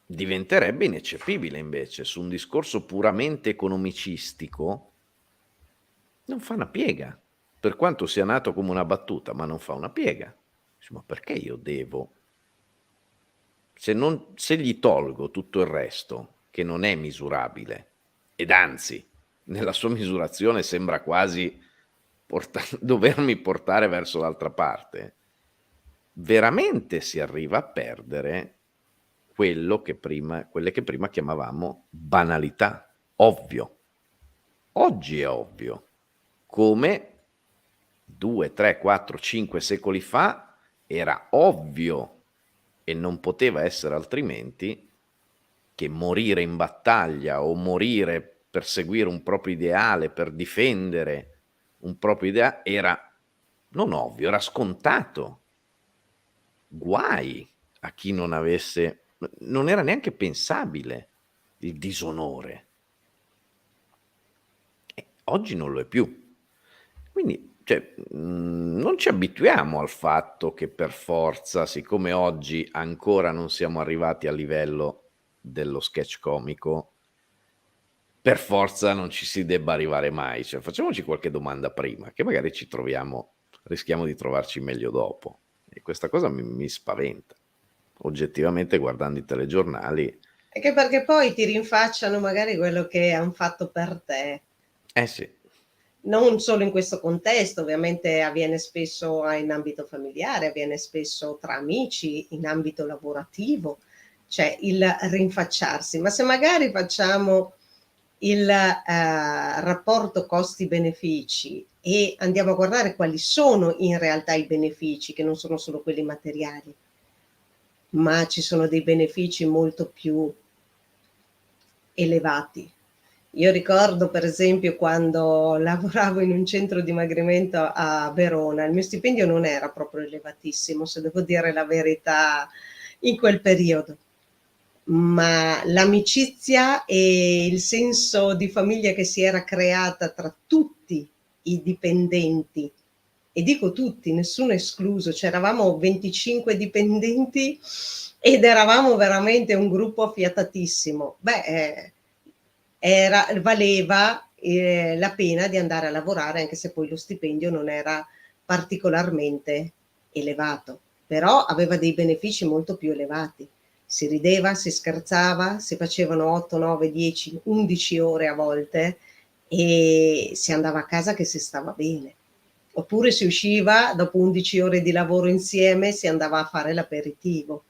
diventerebbe ineccepibile invece, su un discorso puramente economicistico, non fa una piega. Per quanto sia nato come una battuta, ma non fa una piega. Dici: "Ma perché io devo?" Se gli tolgo tutto il resto, che non è misurabile, ed anzi, nella sua misurazione sembra quasi dovermi portare verso l'altra parte, veramente si arriva a perdere quelle che prima chiamavamo banalità, ovvio. Oggi è ovvio, come 2, 3, 4, 5 secoli fa era ovvio e non poteva essere altrimenti che morire in battaglia o morire per seguire un proprio ideale, per difendere un proprio era non ovvio, era scontato. Guai a chi non avesse, non era neanche pensabile il disonore. Oggi non lo è più. Quindi, cioè, non ci abituiamo al fatto che per forza, siccome oggi ancora non siamo arrivati al livello dello sketch comico, per forza non ci si debba arrivare mai. Cioè, facciamoci qualche domanda prima, che magari rischiamo di trovarci meglio dopo. E questa cosa mi spaventa. Oggettivamente guardando i telegiornali, Anche perché poi ti rinfacciano magari quello che han fatto per te. eh sì, Non solo in questo contesto, ovviamente avviene spesso in ambito familiare, avviene spesso tra amici, in ambito lavorativo, cioè il rinfacciarsi. Ma se magari facciamo il, rapporto costi-benefici e andiamo a guardare quali sono in realtà i benefici, che non sono solo quelli materiali, ma ci sono dei benefici molto più elevati. Io ricordo per esempio quando lavoravo in un centro dimagrimento a Verona, il mio stipendio non era proprio elevatissimo, se devo dire la verità, in quel periodo, ma l'amicizia e il senso di famiglia che si era creata tra tutti i dipendenti, e dico tutti, nessuno escluso, c'eravamo 25 dipendenti ed eravamo veramente un gruppo affiatatissimo. Valeva la pena di andare a lavorare, anche se poi lo stipendio non era particolarmente elevato, però aveva dei benefici molto più elevati. Si rideva, si scherzava, si facevano 8, 9, 10, 11 ore a volte e si andava a casa che si stava bene. Oppure si usciva, dopo 11 ore di lavoro insieme, si andava a fare l'aperitivo.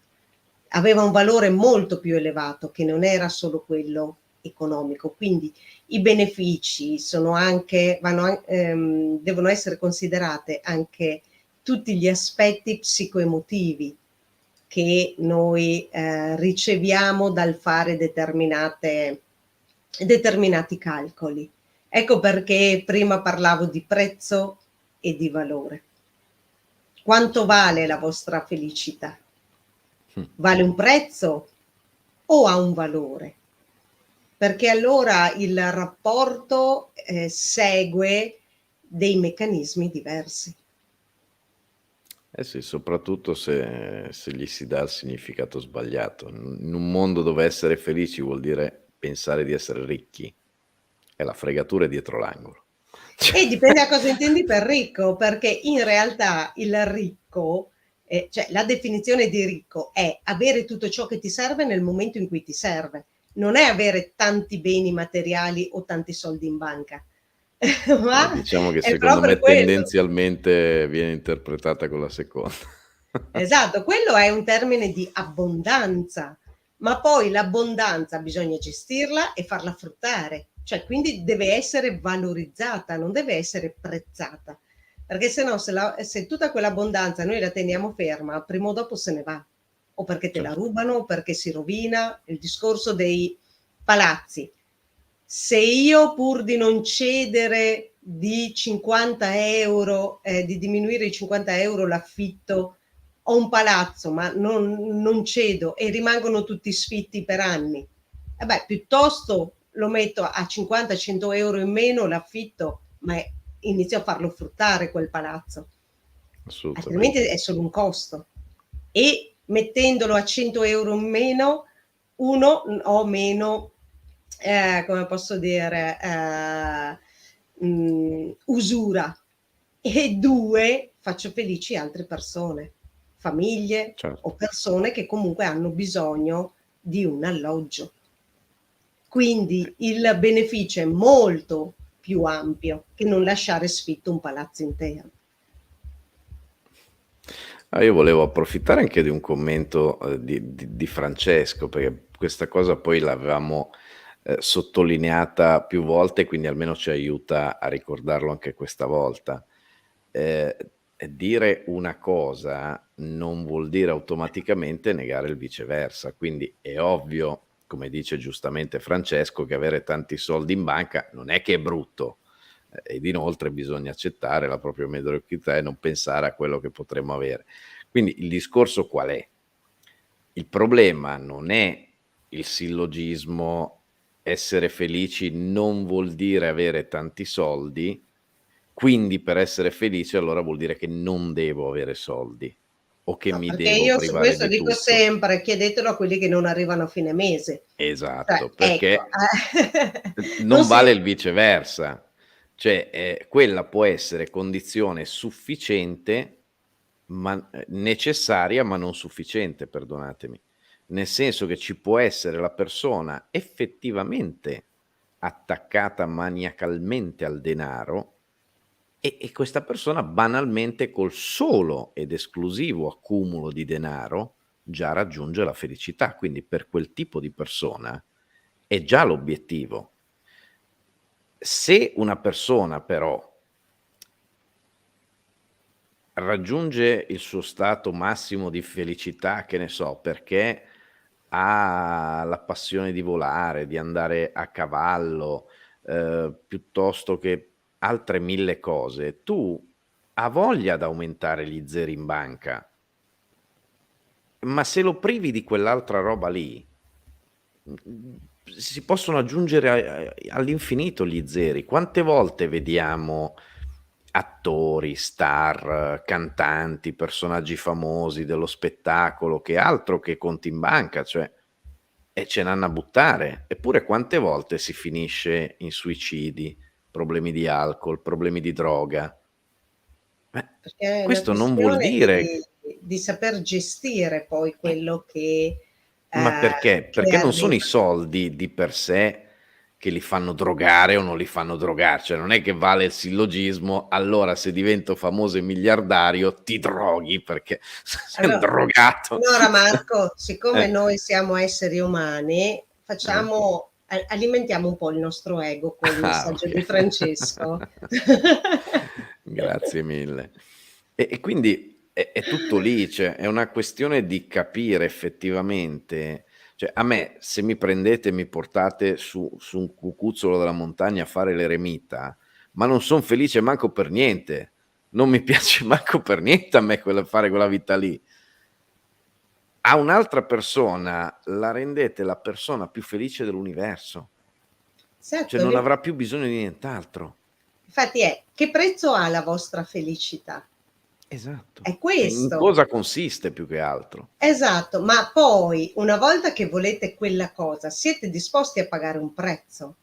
Aveva un valore molto più elevato, che non era solo quello economico. Quindi i benefici sono anche, devono essere considerate anche tutti gli aspetti psicoemotivi che noi riceviamo dal fare determinati calcoli. Ecco perché prima parlavo di prezzo e di valore. Quanto vale la vostra felicità? Mh. Vale un prezzo o ha un valore? Perché allora il rapporto segue dei meccanismi diversi. Eh sì, soprattutto se gli si dà il significato sbagliato. In un mondo dove essere felici vuol dire pensare di essere ricchi, la fregatura è dietro l'angolo. E dipende da cosa intendi per ricco, perché in realtà il ricco, cioè la definizione di ricco è avere tutto ciò che ti serve nel momento in cui ti serve, non è avere tanti beni materiali o tanti soldi in banca, ma Diciamo che è secondo proprio me quello. tendenzialmente viene interpretata con la seconda. Esatto, quello è un termine di abbondanza, ma poi l'abbondanza bisogna gestirla e farla fruttare, cioè quindi deve essere valorizzata, non deve essere prezzata, perché se no se tutta quell'abbondanza noi la teniamo ferma, prima o dopo se ne va, o perché te la Certo. rubano, o perché si rovina. Il discorso dei palazzi. Se io pur di non cedere di 50 euro, di diminuire i 50 euro l'affitto, ho un palazzo ma non cedo e rimangono tutti sfitti per anni, e beh, piuttosto lo metto a 50-100 euro in meno l'affitto, ma inizio a farlo fruttare quel palazzo, altrimenti Assolutamente. è solo un costo. E mettendolo a 100 euro in meno, uno, ho meno, come posso dire, usura, e due, faccio felici altre persone, famiglie o Certo. persone che comunque hanno bisogno di un alloggio. Quindi il beneficio è molto più ampio che non lasciare sfitto un palazzo intero. Io volevo approfittare anche di un commento, di Francesco, perché questa cosa poi l'avevamo, sottolineata più volte, quindi almeno ci aiuta a ricordarlo anche questa volta. Ehm, dire una cosa non vuol dire automaticamente negare il viceversa, quindi è ovvio, come dice giustamente Francesco, che avere tanti soldi in banca non è che è brutto, ed inoltre bisogna accettare la propria mediocrità e non pensare a quello che potremmo avere. Quindi il discorso qual è? Il problema non è il sillogismo: essere felici non vuol dire avere tanti soldi, quindi per essere felice allora vuol dire che non devo avere soldi o che No, mi perché devo io su privare questo di dico tutto. sempre: chiedetelo a quelli che non arrivano a fine mese. Cioè, Esatto, ecco, perché non non si vale il viceversa. Cioè, quella può essere condizione sufficiente, ma necessaria, ma non sufficiente, perdonatemi. Nel senso che ci può essere la persona effettivamente attaccata maniacalmente al denaro e questa persona banalmente col solo ed esclusivo accumulo di denaro già raggiunge la felicità, quindi per quel tipo di persona è già l'obiettivo. Se una persona però raggiunge il suo stato massimo di felicità, che ne so, perché ha la passione di volare, di andare a cavallo, piuttosto che altre 1000 cose, tu ha voglia d'aumentare gli zeri in banca, ma se lo privi di quell'altra roba lì, si possono aggiungere all'infinito gli zeri. Quante volte vediamo attori, star, cantanti, personaggi famosi dello spettacolo che altro che conti in banca, cioè ce n'hanno a buttare. Eppure quante volte si finisce in suicidi, problemi di alcol, problemi di droga. Perché è una Questo non vuol questione dire. di saper gestire poi eh, quello ma perché? che Perché non sono i arriva. soldi di per sé che li fanno drogare o non li fanno drogare, cioè non è che vale il sillogismo: "Allora se divento famoso e miliardario ti droghi perché sei un Allo drogato." allora Marco, siccome Eh, noi siamo esseri umani, eh. alimentiamo un po' il nostro ego col Ah, messaggio okay. di Francesco. Grazie mille. E quindi è tutto lì, cioè è una questione di capire effettivamente, cioè a me se mi prendete e mi portate su un cucuzzolo della montagna a fare l'eremita, ma non son felice manco per niente. Non mi piace manco per niente a me fare quella vita lì. A un'altra persona la rendete la persona più felice dell'universo, cioè Certo, non avrà più bisogno di nient'altro. infatti che prezzo ha la vostra felicità? Esatto. È Cioè in questo. cosa consiste più che altro. Esatto, ma poi una volta che volete quella cosa, siete disposti a pagare un prezzo?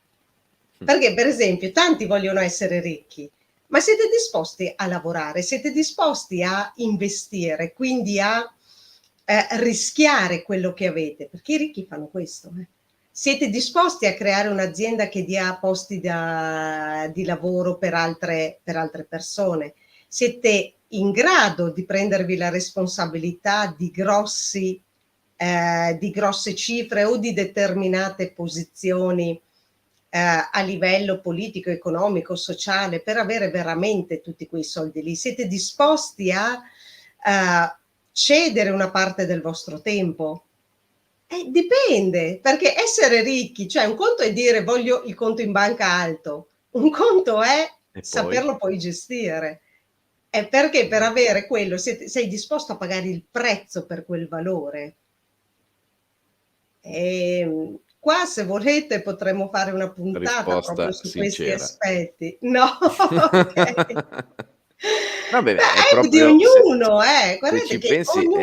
Mh. Perché per esempio tanti vogliono essere ricchi, ma siete disposti a lavorare, siete disposti a investire, quindi a, rischiare quello che avete, perché i ricchi fanno questo, eh. Siete disposti a creare un'azienda che dia posti di lavoro per altre persone. Siete in grado di prendervi la responsabilità di grosse cifre o di determinate posizioni a livello politico, economico, sociale, per avere veramente tutti quei soldi lì? Siete disposti a cedere una parte del vostro tempo? Dipende, perché essere ricchi, cioè un conto è dire voglio il conto in banca alto, un conto è E poi? saperlo poi gestire. Perché per avere quello sei disposto a pagare il prezzo per quel valore. Qua se volete potremmo fare una puntata proprio Risposta su questi sincera. aspetti. No, okay. Vabbè, Beh, è è di proprio ognuno, se guardate ci che pensi ognuno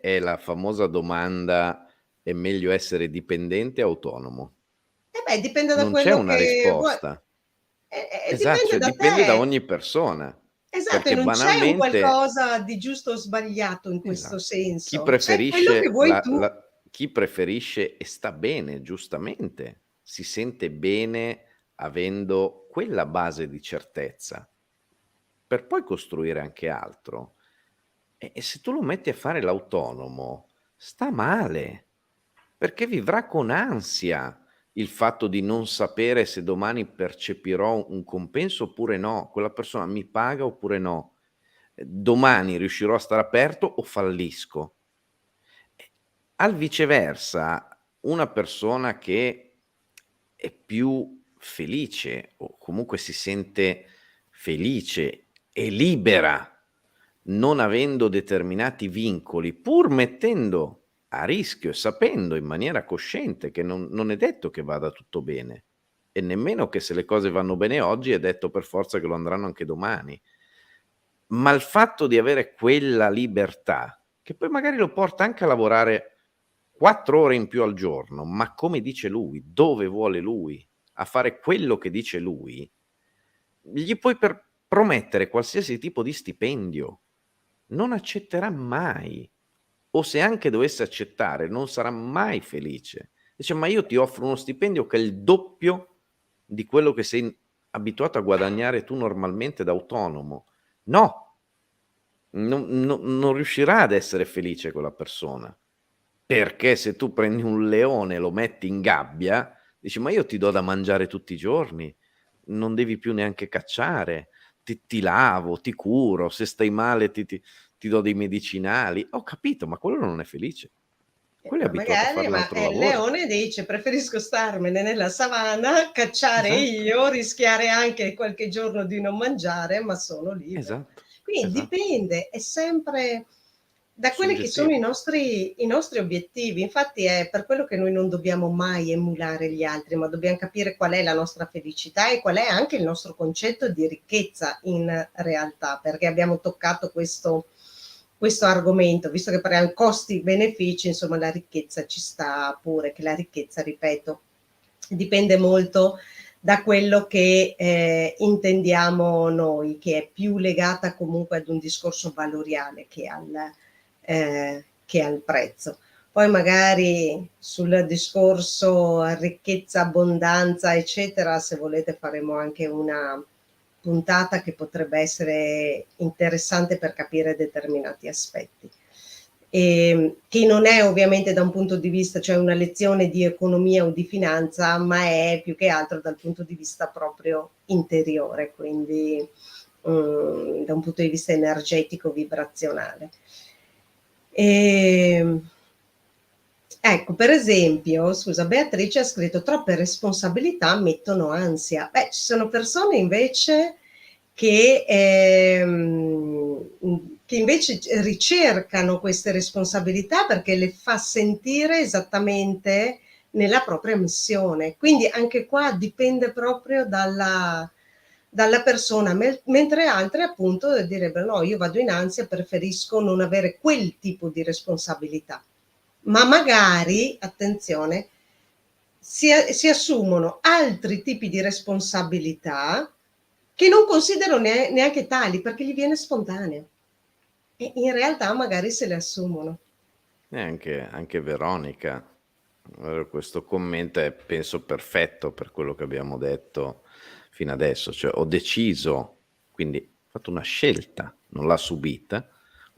è la famosa domanda: è meglio essere dipendente o autonomo? beh, dipende da Non c'è quello una che vuoi risposta. Esatto, dipende cioè da dipende da te. ogni persona, Esatto, e perché non c'è un banalmente. qualcosa di giusto o sbagliato in questo Esatto. Chi senso. C'è quello che preferisce vuoi tu. chi preferisce e sta bene, giustamente, si sente bene avendo quella base di certezza, per poi costruire anche altro. E se tu lo metti a fare l'autonomo, sta male, perché vivrà con ansia il fatto di non sapere se domani percepirò un compenso oppure no, quella persona mi paga oppure no, domani riuscirò a stare aperto o fallisco. Al viceversa, una persona che è più felice o comunque si sente felice e libera, non avendo determinati vincoli, pur mettendo a rischio e sapendo in maniera cosciente che non è detto che vada tutto bene e nemmeno che se le cose vanno bene oggi è detto per forza che lo andranno anche domani. Ma il fatto di avere quella libertà, che poi magari lo porta anche a lavorare 4 ore in più al giorno, ma come dice lui, dove vuole lui, a fare quello che dice lui, gli puoi promettere qualsiasi tipo di stipendio, non accetterà mai. O se anche dovesse accettare, non sarà mai felice. Dice: "Ma io ti offro uno stipendio che è il doppio di quello che sei abituato a guadagnare tu normalmente da autonomo." No, non riuscirà ad essere felice quella persona, perché se tu prendi un leone e lo metti in gabbia, dici: "Ma io ti do da mangiare tutti i giorni, non devi più neanche cacciare, ti lavo, ti curo, se stai male ti do dei medicinali." Ho capito, ma quello non è felice. Quello è Ma abituato a fare l'altro il lavoro. leone dice: "Preferisco starmene nella savana, cacciare Esatto, io, rischiare anche qualche giorno di non mangiare, ma sono libero". esatto, Quindi esatto. dipende, è sempre da quelli che sono Soggettivo. i nostri obiettivi. Infatti è per quello che noi non dobbiamo mai emulare gli altri, ma dobbiam capire qual è la nostra felicità e qual è anche il nostro concetto di ricchezza in realtà, perché abbiamo toccato questo argomento, visto che parliamo costi-benefici, insomma la ricchezza ci sta pure, che la ricchezza, ripeto, dipende molto da quello che intendiamo noi, che è più legata comunque ad un discorso valoriale che al prezzo. Poi magari sul discorso ricchezza, abbondanza, eccetera, se volete faremo anche una puntata che potrebbe essere interessante per capire determinati aspetti. Che non è ovviamente da un punto di vista, cioè una lezione di economia o di finanza, ma è più che altro dal punto di vista proprio interiore, quindi da un punto di vista energetico, vibrazionale. Ecco, per esempio, scusa, Beatrice ha scritto: troppe responsabilità mettono ansia. Beh, ci sono persone invece che, che invece ricercano queste responsabilità perché le fa sentire esattamente nella propria missione. Quindi anche qua dipende proprio dalla persona, mentre altre appunto direbbero no, io vado in ansia, preferisco non avere quel tipo di responsabilità. Ma magari, attenzione, si assumono altri tipi di responsabilità che non considerano neanche tali perché gli viene spontaneo e in realtà magari se le assumono. E anche Veronica, questo commento è penso perfetto per quello che abbiamo detto fino adesso, cioè ho deciso, quindi ho fatto una scelta, non l'ha subita,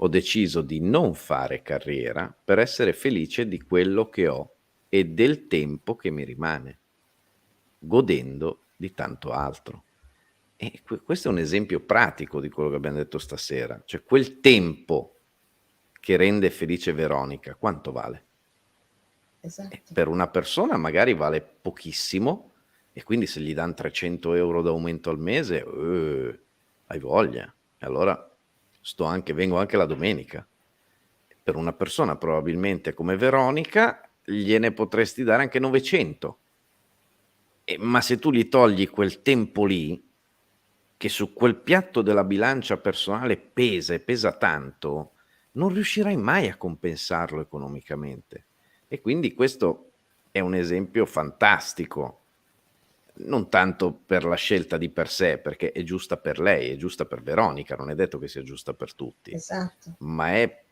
ho deciso di non fare carriera per essere felice di quello che ho e del tempo che mi rimane, godendo di tanto altro. E questo è un esempio pratico di quello che abbiamo detto stasera, cioè quel tempo che rende felice Veronica, quanto vale? Esatto, Per una persona magari vale pochissimo e quindi se gli dan 300 € d'aumento al mese, hai voglia. E allora vengo anche la domenica. Per una persona probabilmente come Veronica gliene potresti dare anche 900. Ma se tu gli togli quel tempo lì, che su quel piatto della bilancia personale pesa e pesa tanto, non riuscirai mai a compensarlo economicamente. E quindi questo è un esempio fantastico, non tanto per la scelta di per sé, perché è giusta per lei, è giusta per Veronica, non è detto che sia giusta per tutti, esatto, ma è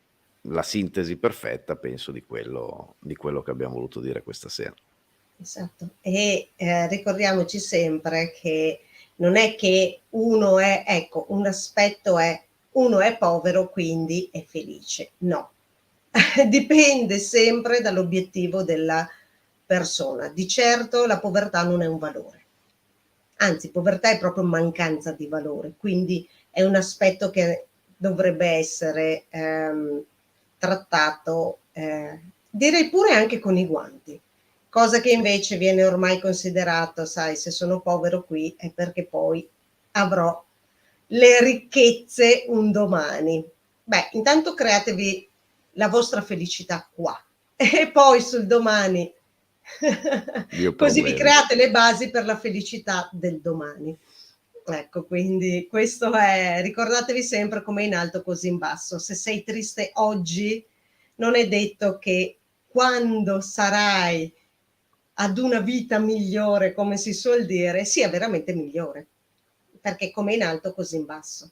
la sintesi perfetta, penso, di quello che abbiamo voluto dire questa sera. esatto. E ricordiamoci sempre che non è che uno è, ecco, un aspetto è uno è povero quindi è felice. No, dipende sempre dall'obiettivo della persona. Di certo la povertà non è un valore, anzi povertà è proprio mancanza di valore, quindi è un aspetto che dovrebbe essere trattato, direi pure anche con i guanti, cosa che Sì. invece viene ormai considerato, sai, se sono povero qui è perché poi avrò le ricchezze un domani. Beh, intanto createvi la vostra felicità qua e poi sul domani Dio così vi problemi. create le basi per la felicità del domani. Ecco, quindi questo è, ricordatevi sempre come in alto così in basso. Se sei triste oggi, non è detto che quando sarai ad una vita migliore, come si suol dire, sia veramente migliore. Perché come in alto così in basso,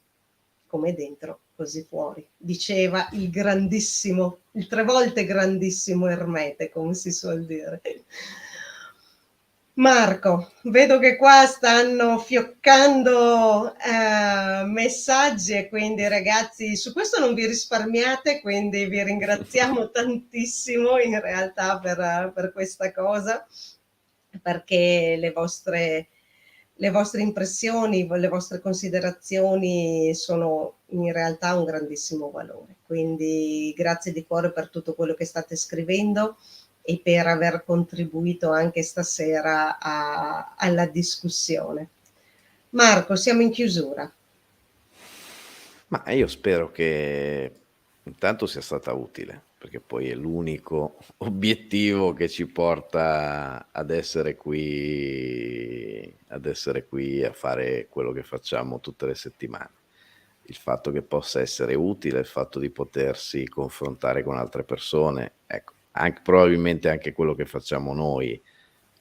come dentro così fuori. Diceva il grandissimo, il 3 volte grandissimo Ermete, come si suol dire. Marco, vedo che qua stanno fioccando messaggi e quindi ragazzi su questo non vi risparmiate, quindi vi ringraziamo tantissimo in realtà per questa cosa, perché le vostre impressioni, le vostre considerazioni sono in realtà un grandissimo valore. Quindi grazie di cuore per tutto quello che state scrivendo e per aver contribuito anche stasera alla discussione. Marco, siamo in chiusura. Ma io spero che intanto sia stata utile, perché poi è l'unico obiettivo che ci porta ad essere qui a fare quello che facciamo tutte le settimane. Il fatto che possa essere utile, il fatto di potersi confrontare con altre persone, ecco, probabilmente anche quello che facciamo noi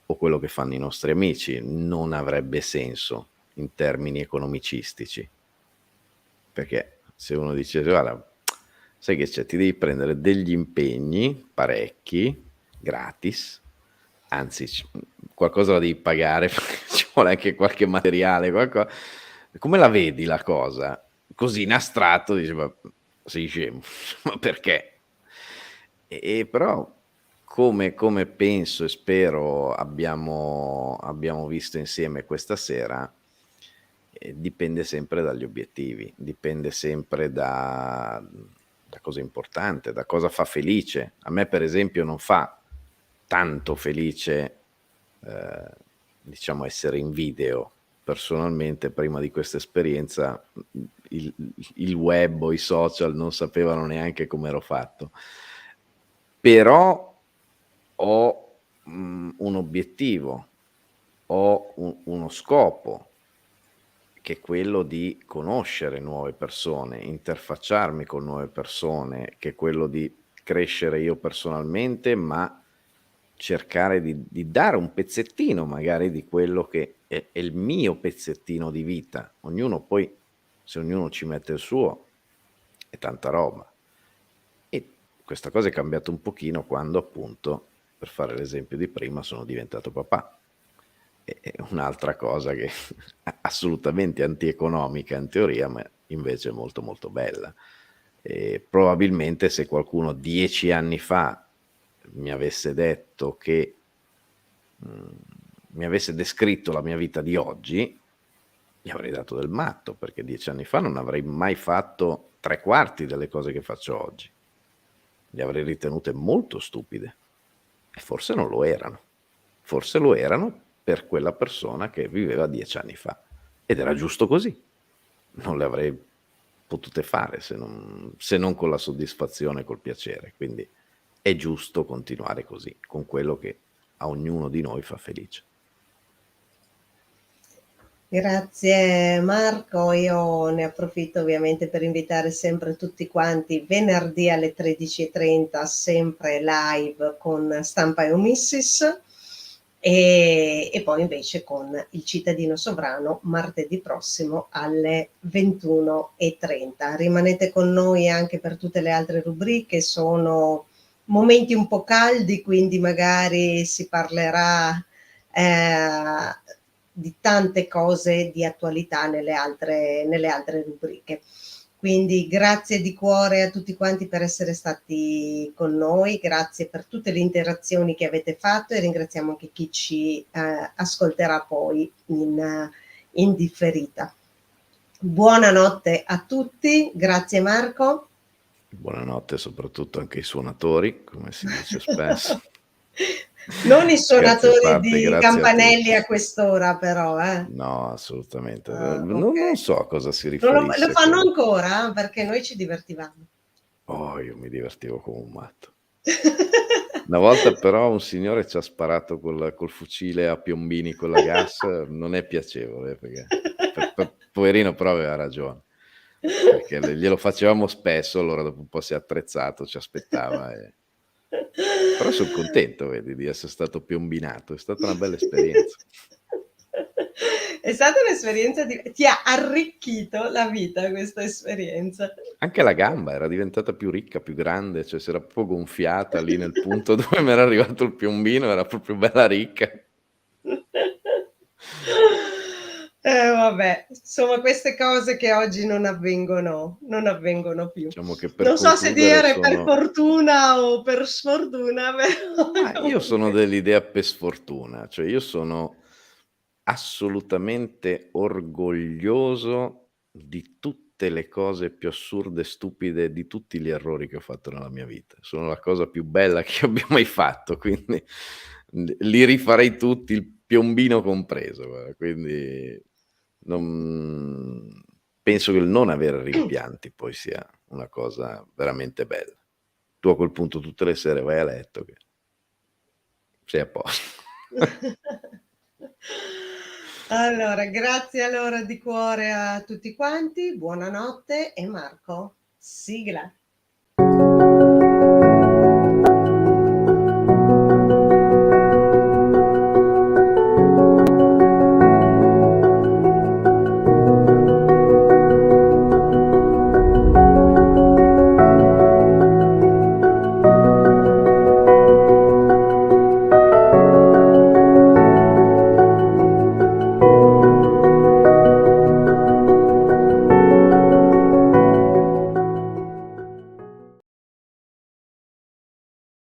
o quello che fanno i nostri amici, non avrebbe senso in termini economicistici. Perché se uno dice: "Guarda, sai che c'è, ti devi prendere degli impegni, parecchi, gratis, anzi qualcosa la devi pagare perché ci vuole anche qualche materiale, come la vedi la cosa?" Così in astratto dici: "Ma sei scemo, ma perché?" Però come penso e spero abbiamo visto insieme questa sera, dipende sempre dagli obiettivi, dipende sempre da cosa è importante, da cosa fa felice. A me per esempio non fa tanto felice, ehm, diciamo essere in video. Personalmente prima di questa esperienza, il web o i social non sapevano neanche com'ero fatto. Però ho, un obiettivo, ho uno scopo, che è quello di conoscere nuove persone, interfacciarmi con nuove persone, che è quello di crescere io personalmente, ma cercare di dare un pezzettino magari di quello che è il mio pezzettino di vita. Ognuno poi, se ognuno ci mette il suo, è tanta roba. E questa cosa è cambiata un pochino quando appunto, per fare l'esempio di prima, sono diventato papà. È un'altra cosa che assolutamente antieconomica in teoria, ma invece è molto, molto bella. Probabilmente se qualcuno 10 anni fa mi avesse detto che mhmm, mi avesse descritto la mia vita di oggi, gli avrei dato del matto, perché 10 anni fa non avrei mai fatto 3/4 delle cose che faccio oggi. Le avrei ritenute molto stupide e forse non lo erano. Forse lo erano per quella persona che viveva 10 anni fa ed era giusto così. Non le avrei potute fare se non con la soddisfazione e col piacere. Quindi è giusto continuare così, con quello che a ognuno di noi fa felice. Grazie Marco, io ne approfitto ovviamente per invitare sempre tutti quanti venerdì alle 13:30 sempre live con Stampa e Omissis e poi invece con il cittadino sovrano martedì prossimo alle 21:30. Rimanete con noi anche per tutte le altre rubriche, sono momenti un po' caldi, quindi magari si parlerà di tante cose di attualità nelle altre rubriche. Quindi grazie di cuore a tutti quanti per essere stati con noi, grazie per tutte le interazioni che avete fatto e ringraziamo anche chi ci ascolterà poi in differita. Buonanotte a tutti, grazie Marco. Buonanotte soprattutto anche ai suonatori, come si dice spesso. Non i Scherzi a suonatori parte, di grazie a campanelli tutti. a quest'ora però, eh. No, assolutamente. Non Okay. so a cosa si Non lo riferisse fanno quello. ancora? Perché noi ci divertivamo. Oh, io mi divertivo come un matto. Una volta però un signore ci ha sparato col fucile a piombini con la gas, non è piacevole perché poverino però aveva ragione, perché glielo facevamo spesso, allora dopo un po' si è attrezzato, ci aspettava però son contento vedi di essere stato piombinato, è stata una bella esperienza. È stata un'esperienza ti ha arricchito la vita questa esperienza. Anche la gamba era diventata più ricca, più grande, cioè si era proprio gonfiata lì nel punto dove m'era arrivato il piombino, era proprio bella ricca. Vabbè, insomma queste cose che oggi non avvengono più. Diciamo che per Non so se concludere dire per sono fortuna o per sfortuna, però ma io sono comunque dell'idea per sfortuna, cioè io sono assolutamente orgoglioso di tutte le cose più assurde e stupide, di tutti gli errori che ho fatto nella mia vita. Sono la cosa più bella che abbia mai fatto, quindi li rifarei tutti, il piombino compreso, guarda, quindi non penso che il non avere rimpianti poi sia una cosa veramente bella. Tu a quel punto tutte le sere vai a letto che sei a posto. Allora, grazie allora di cuore a tutti quanti, buonanotte e Marco, sigla.